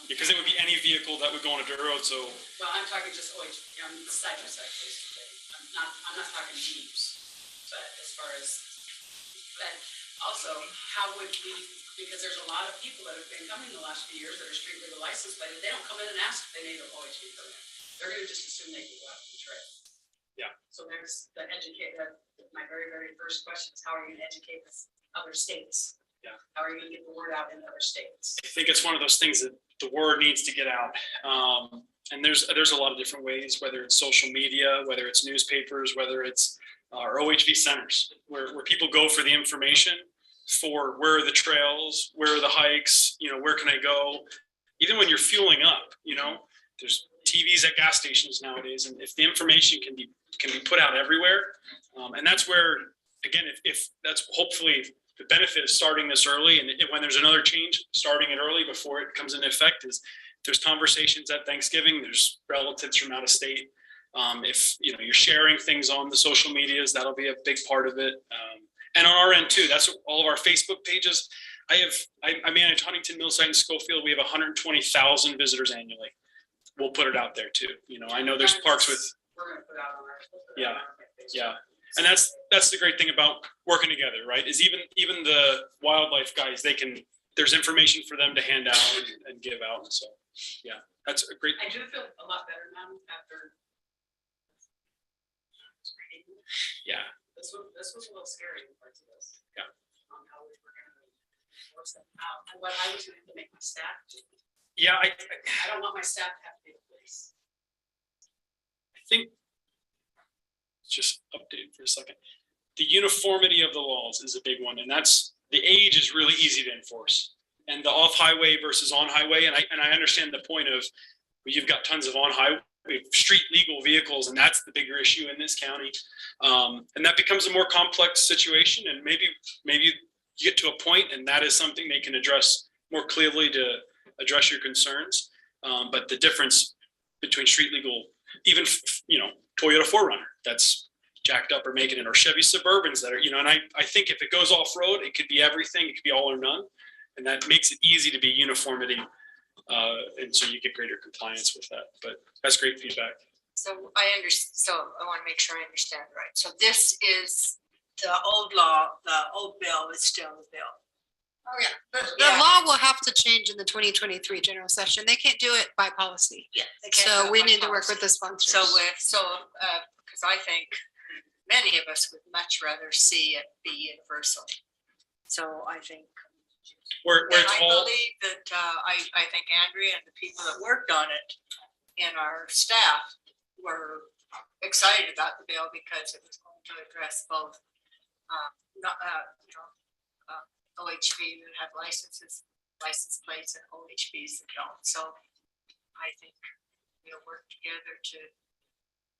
Because it would be any vehicle that would go on a dirt road, so. Well, I'm talking just OHV, side by side basically. I'm not talking Jeeps, but as far as, but also, how would we, because there's a lot of people that have been coming the last few years that are street legal licensed, but they don't come in and ask if they need an OHV permit. They're gonna just assume they can go out the trail. Yeah. So there's the my very, very first question is how are you gonna educate other states? Yeah. How are you gonna get the word out in other states? I think it's one of those things that the word needs to get out. And there's a lot of different ways, whether it's social media, whether it's newspapers, whether it's our OHV centers, where people go for the information for where are the trails, where are the hikes, where can I go? Even when you're fueling up, there's TVs at gas stations nowadays. And if the information can be put out everywhere, and that's where, again, if that's hopefully the benefit of starting this early, and when there's another change, starting it early before it comes into effect, is there's conversations at Thanksgiving, there's relatives from out of state. If you're sharing things on the social medias, that'll be a big part of it. And on our end too, that's all of our Facebook pages. I manage Huntington, Millsite, and Schofield. We have 120,000 visitors annually. We'll put it out there too. I know there's parks with. We're gonna put out on our. Yeah. And that's the great thing about working together, right? Is even the wildlife guys, there's information for them to hand out and give out. And so, yeah, that's a great. I do feel a lot better now after. Yeah. This was a little scary in parts of this. Yeah. On how we were gonna force them out and what I was gonna have to make my staff do. Yeah, I don't want my staff to have to be the police. I think, just update for a second. The uniformity of the laws is a big one, and that's the age is really easy to enforce. And the off-highway versus on-highway, and I understand the point of you've got tons of on-highway street legal vehicles, and that's the bigger issue in this county. And that becomes a more complex situation, and maybe you get to a point, and that is something they can address more clearly to address your concerns. But the difference between street legal, even Toyota 4Runner that's jacked up or making it, or Chevy Suburbans that are, and I think if it goes off-road, it could be everything. It could be all or none. And that makes it easy to be uniformity. And so you get greater compliance with that. But that's great feedback. So so I want to make sure I understand right. So this is the old law, the old bill is still the bill. Oh, yeah. The law will have to change in the 2023 general session. They can't do it by policy. Yeah. So we need to work with the sponsors. Because I think many of us would much rather see it be universal. So I think. Where it's I all. believe that I think Andrea and the people that worked on it and our staff were excited about the bill because it was going to address both OHV that have license plates and OHVs that don't. So I think we'll work together to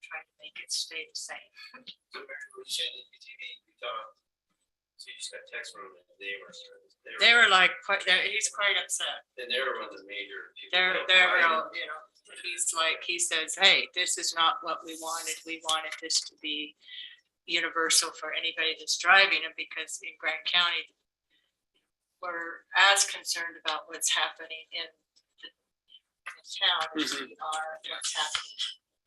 trying to make it stay the same. So you just got text from them, and they They were like, he's quite upset. and they were one of the major. people They're, that they're, applied. real, you know, he's like, he says, hey, this is not what we wanted. We wanted this to be universal for anybody that's driving it, because in Grant County, we're as concerned about what's happening in the town as we are what's happening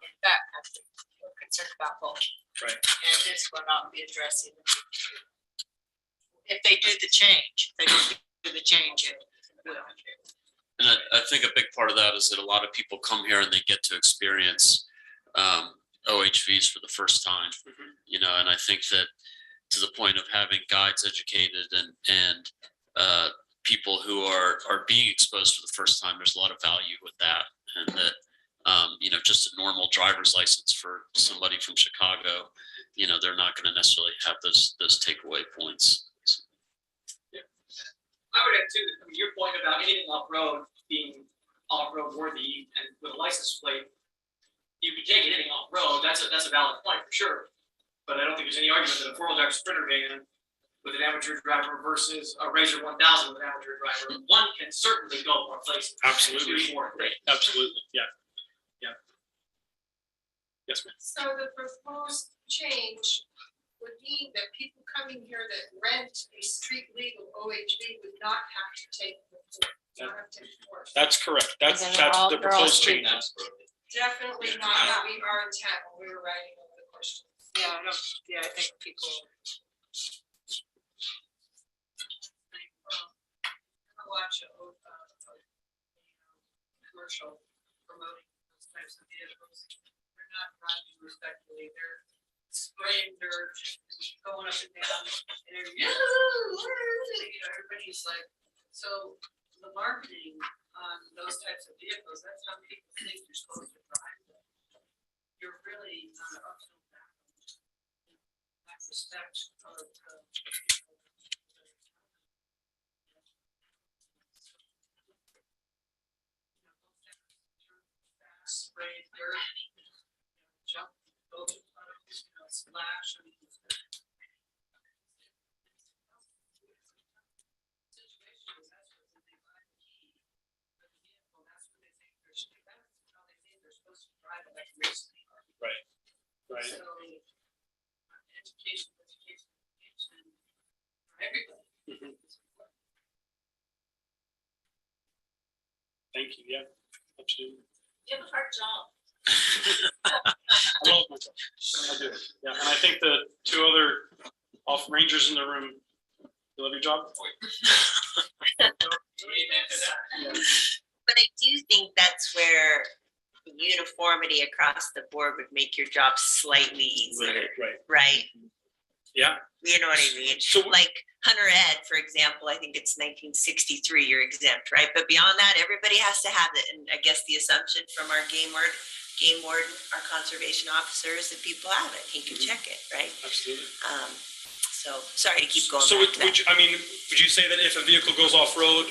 in that country. We're concerned about both. Right. And this will not be addressing it. If they do the change, they don't do the change. And I think a big part of that is that a lot of people come here and they get to experience OHVs for the first time, you know, and I think that to the point of having guides educated and people who are being exposed for the first time, there's a lot of value with that. And that, you know, just a normal driver's license for somebody from Chicago, you know, they're not going to necessarily have those takeaway points. I would add too, I mean, your point about anything off-road being off-road worthy and with a license plate, you can take anything off-road, that's a valid point for sure. But I don't think there's any argument that a four-wheel drive Sprinter van with an amateur driver versus a Razor 1000 with an amateur driver, one can certainly go more places. Absolutely. Do more things. Absolutely. Yeah. Yeah. Yes, ma'am. So the proposed change would mean that people coming here that rent a street legal OHV would not have to take the course. That's correct. That's And then the they're all proposed street changes. Definitely not what we are intent when we were writing over the questions. Yeah, I don't, yeah, I think people. Watch a commercial promoting those types of vehicles. They're not driving respectfully, they're spraying dirt, going up and down, and they're, you know, everybody's like, so the marketing on those types of vehicles, that's how people think you're supposed to drive them. You're really on the uphill battle in that respect of spray dirt, jump, go to puddles, splash. I mean, situations, that's what they buy the key for the vehicle. That's what they think they're how they think they're supposed to drive it like a race car. Right. Right. So, education for everybody. Thank you. Yeah, absolutely. You have a hard job. I love my job. I do. Yeah, and I think the two other off rangers in the room, you love your job? But I do think that's where uniformity across the board would make your job slightly easier, right? Yeah. You know what I mean? So- Like Hunter Ed, for example, I think it's 1963, you're exempt, right? But beyond that, everybody has to have it. And I guess the assumption from our game warden, our conservation officer is that people have it. He can check it, right? Absolutely. So sorry to keep going So back to that. would you say that if a vehicle goes off-road,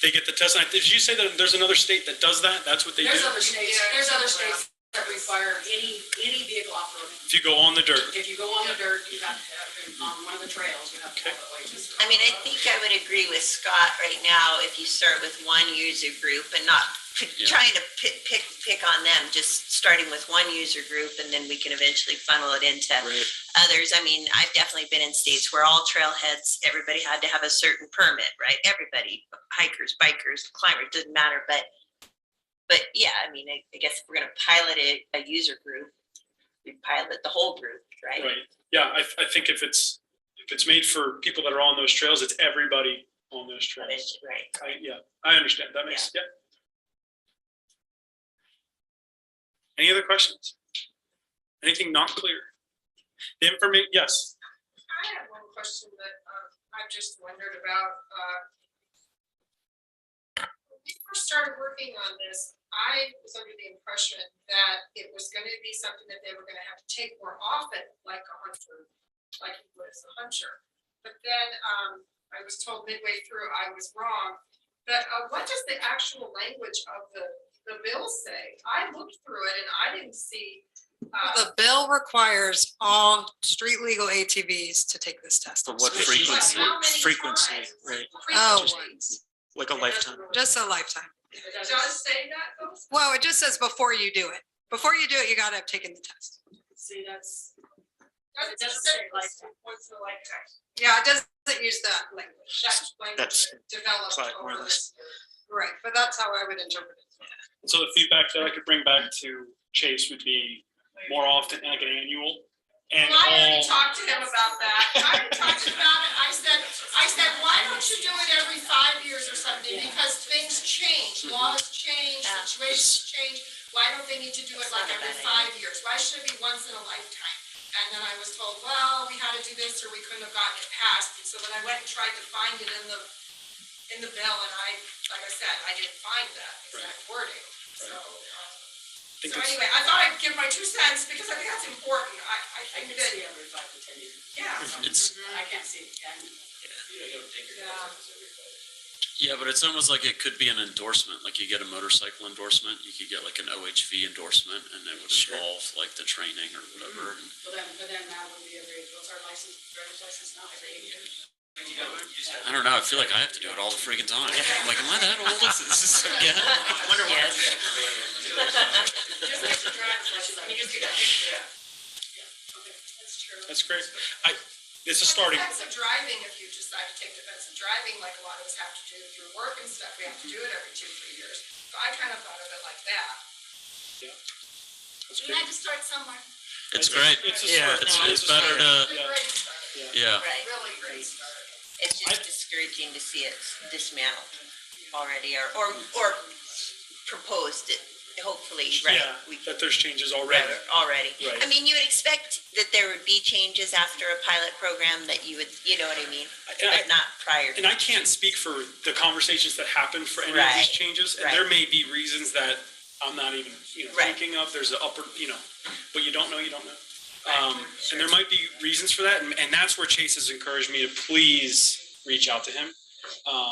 they get the test? And did you say that there's another state that does that? That's what they do? There's other states that require any vehicle off-road. If you go on the dirt. If you go on the dirt, you have to have, on one of the trails, you have to have it wages. I mean, I think I would agree with Scott right now if you start with one user group and not trying to pick on them, just starting with one user group and then we can eventually funnel it into others. I mean, I've definitely been in states where all trailheads, everybody had to have a certain permit, right? Everybody, hikers, bikers, climbers, didn't matter. But yeah, I mean, I guess if we're going to pilot a user group, we pilot the whole group, right? Right. Yeah, I think if it's made for people that are on those trails, it's everybody on those trails. Right. I understand. That makes Any other questions? Anything not clear? The information, yes. I have one question that I just wondered about. When we first started working on this, I was under the impression that it was going to be something that they were going to have to take more often, like a hunter, like it was a hunter. But then I was told midway through I was wrong. But what does the actual language of the bill say? I looked through it and I didn't see The bill requires all street legal ATVs to take this test. But what frequency? Frequency, right? Oh, Like a lifetime. just a lifetime. It does say that though? Well, it just says before you do it. Before you do it, you gotta have taken the test. See, that's. It doesn't say lifetime. What's the lifetime? Yeah, it doesn't use that language. That's Developed quite more or over less. Right, but that's how I would interpret it. So the feedback that I could bring back to Chase would be more often, like an annual. And Well, I already all, talked to him about that. I already talked to him about it. I said, why don't you do it every 5 years or something? Because things change, laws change, situations change. Why don't they need to do it like every 5 years? Why should it be once in a lifetime? And then I was told, well, we had to do this or we couldn't have gotten it passed. And so then I went and tried to find it in the bill and like I said, I didn't find that exact wording. So, so anyway, I thought I'd give my 2 cents because I think that's important. I think that. Every 5 to 10 years. Yeah. I can't see it again. Yeah, but it's almost like it could be an endorsement, like you get a motorcycle endorsement, you could get like an OHV endorsement, and it would involve like the training or whatever. But then that would be what's our license, driver's license now, every 8 years? I don't know, I feel like I have to do it all the freaking time. I'm like, am I that old? Is this again? Wonder why. Just get your driver's license. I mean, just do that. Yeah. Okay, that's true. that's great. It's a starting. Defensive driving, if you decide to take defensive driving, like a lot of us have to do through work and stuff, we have to do it every 2-3 years. So I kind of thought of it like that. That's We great. had to start somewhere. It's great. It's a Yeah, start. It's better It's to, a great start. yeah. Right. Really great start. It's just discouraging to see it dismantled already or proposed it, hopefully, right? Yeah, We that there's changes already. already. Right. I mean, you would expect that there would be changes after a pilot program that you would, you know what I mean? But not prior. And I can't speak for the conversations that happened for any of Right. these changes, and there may be reasons that I'm not even, Right. thinking of. There's an upper, but you don't know, you don't know. And there might be reasons for that, and that's where Chase has encouraged me to please reach out to him.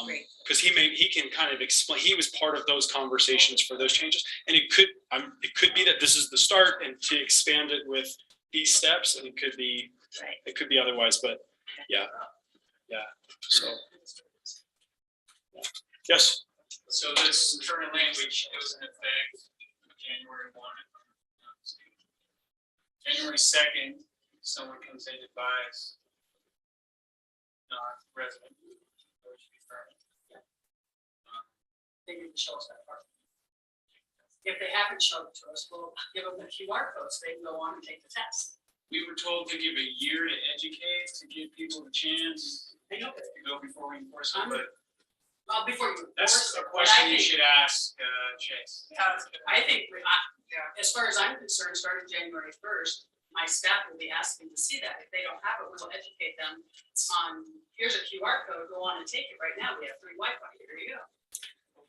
Great. Because he can kind of explain, he was part of those conversations for those changes, and it could be that this is the start, and to expand it with these steps, and it could be otherwise, but yeah, so. Yeah. Yes, So this current language goes in effect January 1. January 2nd, someone comes in and buys non-resident. They didn't show us that part. If they haven't shown it to us, we'll give them the QR code so they can go on and take the test. We were told to give a year to educate, to give people a chance I know that. to go before we enforce it, but Well, before you. that's enforce a it, but question I you think- should ask Chase. I think, as far as I'm concerned, starting January 1st, my staff will be asking to see that. If they don't have it, we'll educate them on, here's a QR code, go on and take it right now. We have free Wi-Fi, here you go.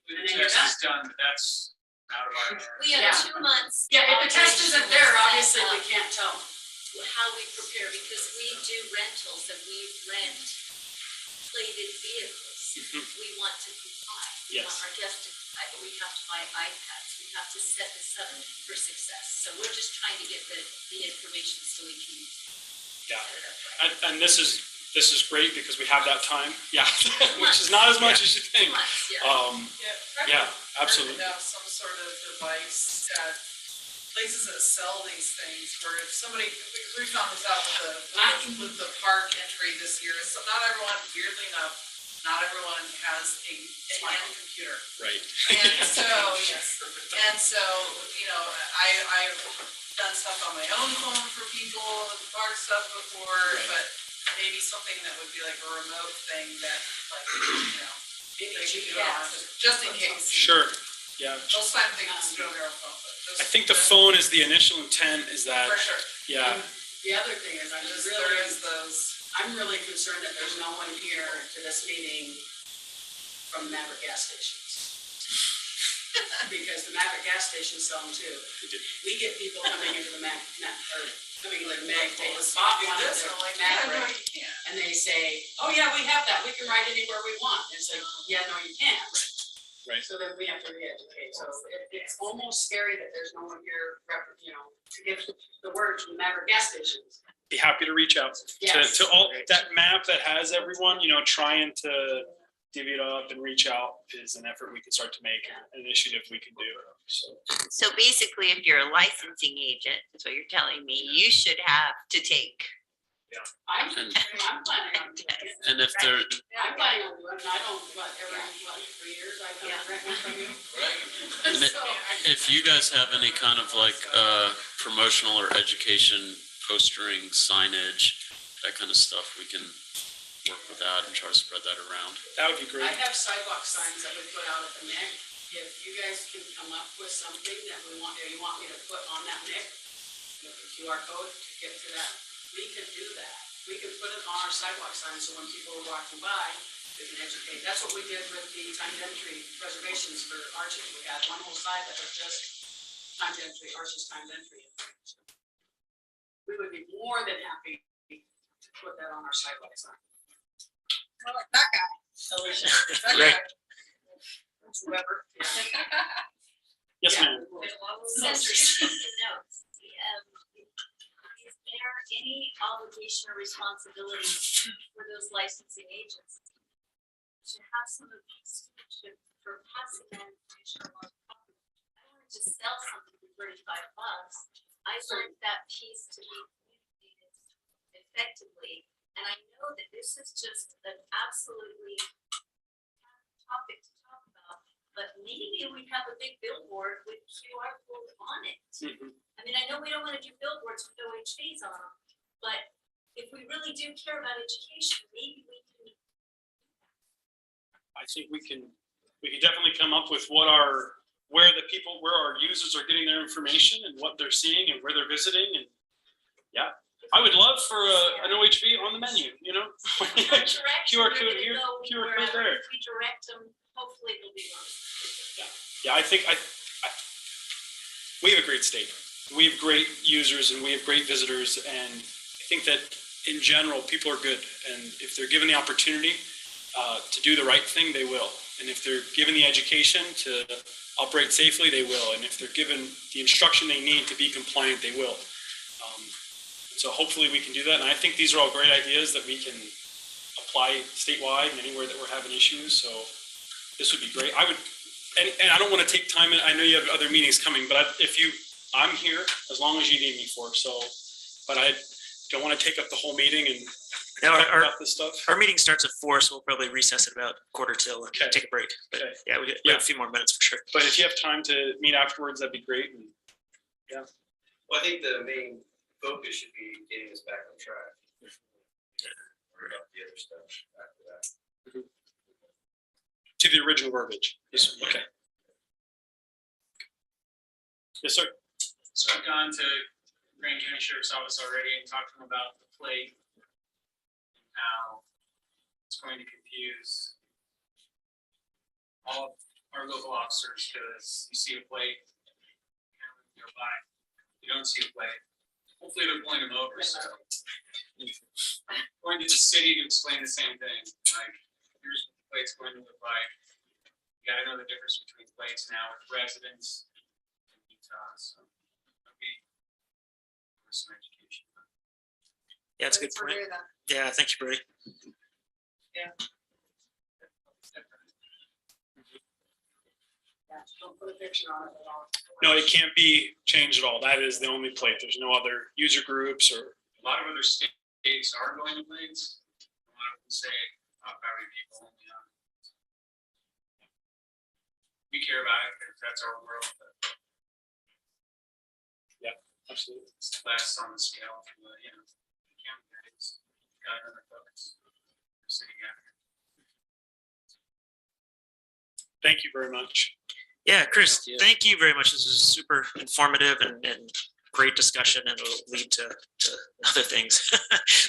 The And then you're test is done, but that's out of our hands. We have 2 months. Yeah, if the test isn't there, operational obviously we setup. can't tell. How we prepare, because we do rentals and we rent plated vehicles. We want to comply. We want Yes. our guests to comply, but we have to buy iPads. We have to set this up for success. So we're just trying to get the information so we can. Yeah. set it up right. and this is great because we have that time, which is not as much as you think. Months, yeah. Yeah, absolutely. Have some sort of device at places that sell these things, where if somebody, we found this out with the park entry this year, so not everyone, weirdly enough, not everyone has a computer. Right. And so, I've done stuff on my own phone for people, park stuff before, but maybe something that would be like a remote thing that, like, they could do it on, just in case. Sure, yeah. Most time they can do it on their own phone, but just. I think the phone is the initial intent is that, For sure. yeah, The other thing is, There is those. I'm really concerned that there's no one here to this meeting from Maverick gas stations. Because the Maverick gas stations sell them too. We get people coming into the coming into the Mag, they spot one of the Maverick, and they say, oh yeah, we have that, we can ride anywhere we want. And it's like, yeah, no, you can't. Right. So then we have to re-educate. So it's almost scary that there's no one here, to give the word to the member gas stations. Be happy to reach out Yes. to all that map that has everyone, trying to divvy it up and reach out is an effort we can start to make, an initiative we can do. So basically, if you're a licensing agent, that's what you're telling me, you should have to take. I'm planning on doing it. And if they're, I'm planning on doing it, and I don't, every 3 years I come and rent one from you. and So, if you guys have any kind of like promotional or education postering, signage, that kind of stuff, we can work with that and try to spread that around. That would be great. I have sidewalk signs that we put out at the NIC. If you guys can come up with something that you want me to put on that NIC, with the QR code to get to that, we can do that. We can put it on our sidewalk sign so when people are walking by, they can educate. That's what we did with the timed entry reservations for Arches. We had one whole side that was just timed entry, Arches timed entry. We would be more than happy to put that on our sidewalk sign. I like that guy. Alicia. Great. Whoever. Yes, Yeah. ma'am. Since you're taking notes, is there any obligation or responsibility for those licensing agents to have some of these for passing that information along? I don't want to just sell something for $35. I want that piece to be communicated effectively, and I know that this is just an absolutely topic to talk about, but maybe we have a big billboard with QR code on it. I mean, I know we don't want to do billboards with OHVs on them, but if we really do care about education, maybe we can. I think we can definitely come up with where our users are getting their information and what they're seeing and where they're visiting. And yeah, I would love for an OHV on the menu, QR code here, QR code there. If we direct them, hopefully they'll be on. Yeah, I think we have a great state. We have great users and we have great visitors. And I think that in general, people are good. And if they're given the opportunity to do the right thing, they will. And if they're given the education to operate safely, they will. And if they're given the instruction they need to be compliant, they will. So hopefully we can do that. And I think these are all great ideas that we can apply statewide and anywhere that we're having issues. So this would be great. And I don't want to take time. I know you have other meetings coming, but I'm here as long as you need me for. So, but I don't want to take up the whole meeting and talk about this stuff. Our meeting starts at 4, so we'll probably recess at about 1:45 and take a break. But yeah, we have a few more minutes for sure. But if you have time to meet afterwards, that'd be great. And yeah. Well, I think the main focus should be getting us back on track. Worry about the other stuff after that. To the original verbiage. Yes. Okay. Yes, sir. So I've gone to Grand County Sheriff's Office already and talked to them about the plate and how it's going to confuse all of our local officers because you see a plate, you go by, you don't see a plate. Hopefully they're pulling them over. So going to the city to explain the same thing. Like, here's what the plate's going to look like. You gotta know the difference between plates now with residents and Utah. So that'll be some education. Yeah, it's a good point. Yeah, thank you, Brady. Yeah. Don't put a picture on it at all. No, it can't be changed at all. That is the only plate. There's no other user groups or. A lot of other states are going to plates. A lot of them say off-highway people only on. We care about it because that's our world. Yeah, absolutely. It's less on the scale for the, the county guys. Got other folks. City guys. Thank you very much. Yeah, Chris, thank you very much. This is super informative and great discussion, and it'll lead to other things.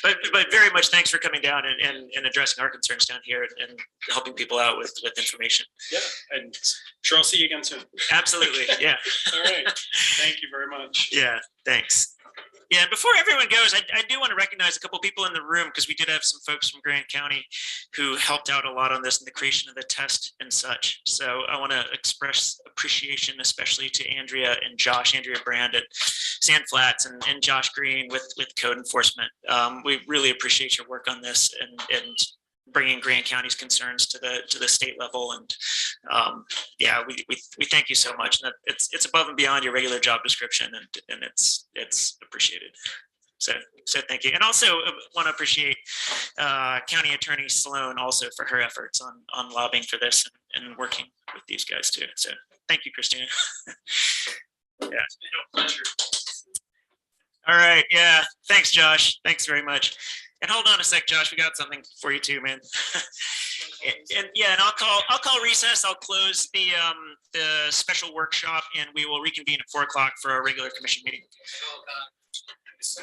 but very much thanks for coming down and addressing our concerns down here and helping people out with information. Yeah, and sure I'll see you again soon. Absolutely, yeah. All right. Thank you very much. Yeah, thanks. Yeah, and before everyone goes, I do want to recognize a couple people in the room because we did have some folks from Grant County who helped out a lot on this and the creation of the test and such. So I want to express appreciation, especially to Andrea Brand at Sand Flats, and Josh Green with code enforcement. We really appreciate your work on this and bringing Grant County's concerns to the state level. And yeah, we thank you so much. And it's above and beyond your regular job description, and it's appreciated. So thank you. And also want to appreciate County Attorney Sloan also for her efforts on lobbying for this and working with these guys too. So thank you, Christina. Yeah. It's been a pleasure. All right. Yeah. Thanks, Josh. Thanks very much. And hold on a sec, Josh. We got something for you too, man. and yeah, and I'll call recess. I'll close the special workshop, and we will reconvene at 4 o'clock for our regular commission meeting. So,